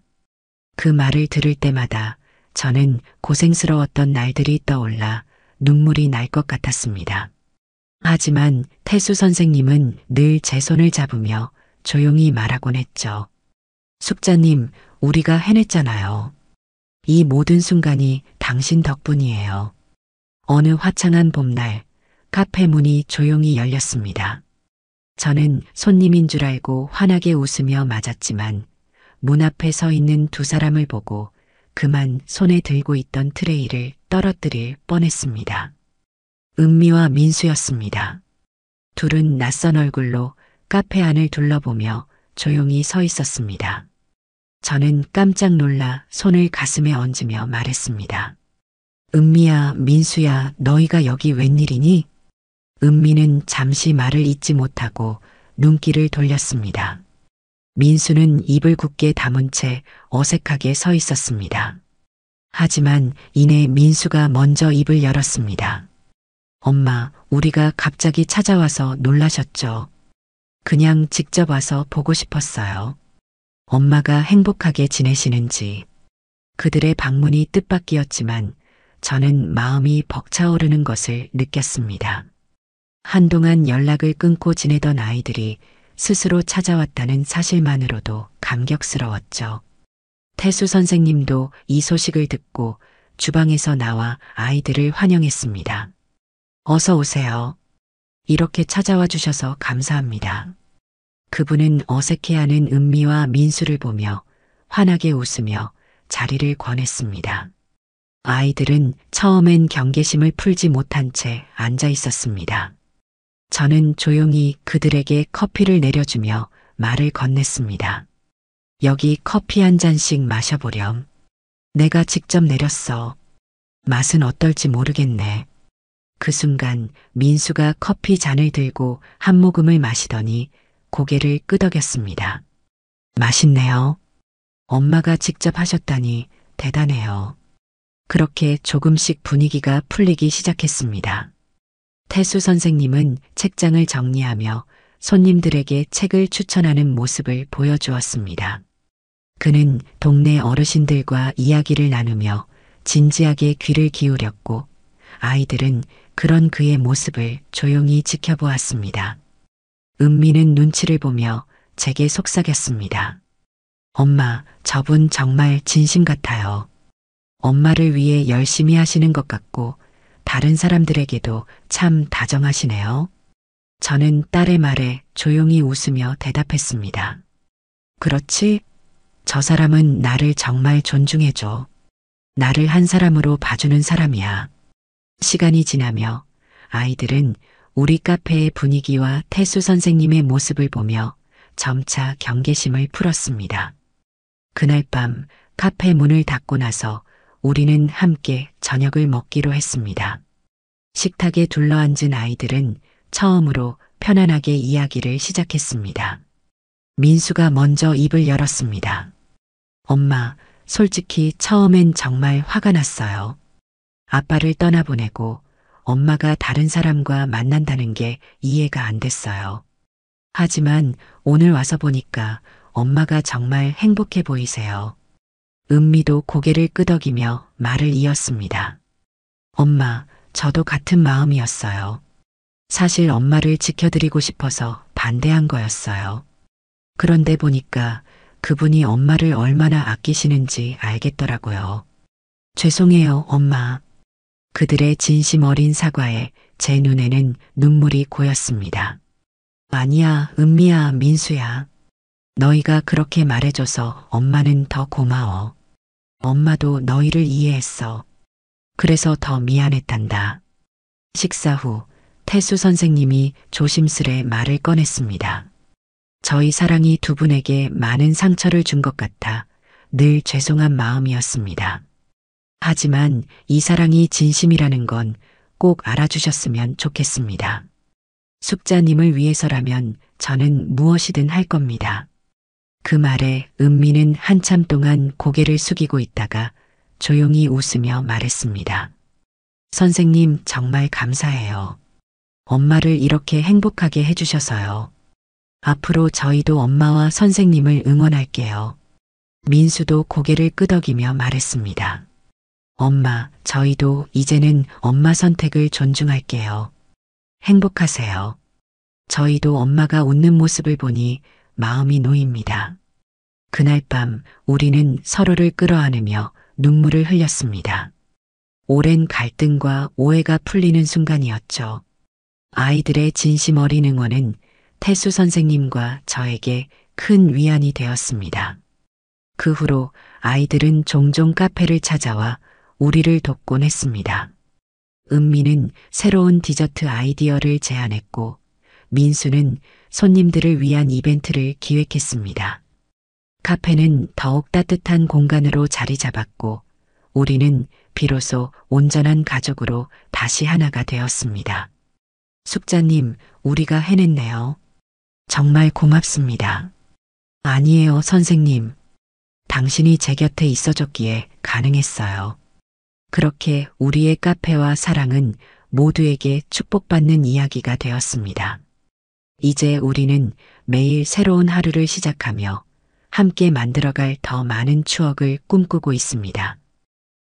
그 말을 들을 때마다 저는 고생스러웠던 날들이 떠올라 눈물이 날 것 같았습니다. 하지만 태수 선생님은 늘 제 손을 잡으며 조용히 말하곤 했죠. 숙자님, 우리가 해냈잖아요. 이 모든 순간이 당신 덕분이에요. 어느 화창한 봄날, 카페 문이 조용히 열렸습니다. 저는 손님인 줄 알고 환하게 웃으며 맞았지만 문 앞에 서 있는 두 사람을 보고 그만 손에 들고 있던 트레이를 떨어뜨릴 뻔했습니다. 은미와 민수였습니다. 둘은 낯선 얼굴로 카페 안을 둘러보며 조용히 서 있었습니다. 저는 깜짝 놀라 손을 가슴에 얹으며 말했습니다. 은미야, 민수야, 너희가 여기 웬일이니? 은미는 잠시 말을 잇지 못하고 눈길을 돌렸습니다. 민수는 입을 굳게 다문 채 어색하게 서 있었습니다. 하지만 이내 민수가 먼저 입을 열었습니다. 엄마, 우리가 갑자기 찾아와서 놀라셨죠? 그냥 직접 와서 보고 싶었어요. 엄마가 행복하게 지내시는지. 그들의 방문이 뜻밖이었지만 저는 마음이 벅차오르는 것을 느꼈습니다. 한동안 연락을 끊고 지내던 아이들이 스스로 찾아왔다는 사실만으로도 감격스러웠죠. 태수 선생님도 이 소식을 듣고 주방에서 나와 아이들을 환영했습니다. 어서 오세요. 이렇게 찾아와 주셔서 감사합니다. 그분은 어색해하는 은미와 민수를 보며 환하게 웃으며 자리를 권했습니다. 아이들은 처음엔 경계심을 풀지 못한 채 앉아 있었습니다. 저는 조용히 그들에게 커피를 내려주며 말을 건넸습니다. 여기 커피 한 잔씩 마셔보렴. 내가 직접 내렸어. 맛은 어떨지 모르겠네. 그 순간 민수가 커피 잔을 들고 한 모금을 마시더니 고개를 끄덕였습니다. 맛있네요. 엄마가 직접 하셨다니 대단해요. 그렇게 조금씩 분위기가 풀리기 시작했습니다. 태수 선생님은 책장을 정리하며 손님들에게 책을 추천하는 모습을 보여주었습니다. 그는 동네 어르신들과 이야기를 나누며 진지하게 귀를 기울였고 아이들은 그런 그의 모습을 조용히 지켜보았습니다. 은미는 눈치를 보며 제게 속삭였습니다. 엄마, 저분 정말 진심 같아요. 엄마를 위해 열심히 하시는 것 같고 다른 사람들에게도 참 다정하시네요. 저는 딸의 말에 조용히 웃으며 대답했습니다. 그렇지? 저 사람은 나를 정말 존중해줘. 나를 한 사람으로 봐주는 사람이야. 시간이 지나며 아이들은 우리 카페의 분위기와 태수 선생님의 모습을 보며 점차 경계심을 풀었습니다. 그날 밤 카페 문을 닫고 나서 우리는 함께 저녁을 먹기로 했습니다. 식탁에 둘러앉은 아이들은 처음으로 편안하게 이야기를 시작했습니다. 민수가 먼저 입을 열었습니다. 엄마, 솔직히 처음엔 정말 화가 났어요. 아빠를 떠나보내고 엄마가 다른 사람과 만난다는 게 이해가 안 됐어요. 하지만 오늘 와서 보니까 엄마가 정말 행복해 보이세요. 은미도 고개를 끄덕이며 말을 이었습니다. 엄마, 저도 같은 마음이었어요. 사실 엄마를 지켜드리고 싶어서 반대한 거였어요. 그런데 보니까 그분이 엄마를 얼마나 아끼시는지 알겠더라고요. 죄송해요, 엄마. 그들의 진심 어린 사과에 제 눈에는 눈물이 고였습니다. 아니야, 은미야, 민수야. 너희가 그렇게 말해줘서 엄마는 더 고마워. 엄마도 너희를 이해했어. 그래서 더 미안했단다. 식사 후 태수 선생님이 조심스레 말을 꺼냈습니다. 저희 사랑이 두 분에게 많은 상처를 준 것 같아 늘 죄송한 마음이었습니다. 하지만 이 사랑이 진심이라는 건 꼭 알아주셨으면 좋겠습니다. 숙자님을 위해서라면 저는 무엇이든 할 겁니다. 그 말에 은미는 한참 동안 고개를 숙이고 있다가 조용히 웃으며 말했습니다. 선생님 정말 감사해요. 엄마를 이렇게 행복하게 해주셔서요. 앞으로 저희도 엄마와 선생님을 응원할게요. 민수도 고개를 끄덕이며 말했습니다. 엄마, 저희도 이제는 엄마 선택을 존중할게요. 행복하세요. 저희도 엄마가 웃는 모습을 보니 마음이 놓입니다. 그날 밤 우리는 서로를 끌어안으며 눈물을 흘렸습니다. 오랜 갈등과 오해가 풀리는 순간이었죠. 아이들의 진심 어린 응원은 태수 선생님과 저에게 큰 위안이 되었습니다. 그 후로 아이들은 종종 카페를 찾아와 우리를 돕곤 했습니다. 은미는 새로운 디저트 아이디어를 제안했고 민수는 손님들을 위한 이벤트를 기획했습니다. 카페는 더욱 따뜻한 공간으로 자리 잡았고 우리는 비로소 온전한 가족으로 다시 하나가 되었습니다. 숙자님, 우리가 해냈네요. 정말 고맙습니다. 아니에요, 선생님. 당신이 제 곁에 있어줬기에 가능했어요. 그렇게 우리의 카페와 사랑은 모두에게 축복받는 이야기가 되었습니다. 이제 우리는 매일 새로운 하루를 시작하며 함께 만들어갈 더 많은 추억을 꿈꾸고 있습니다.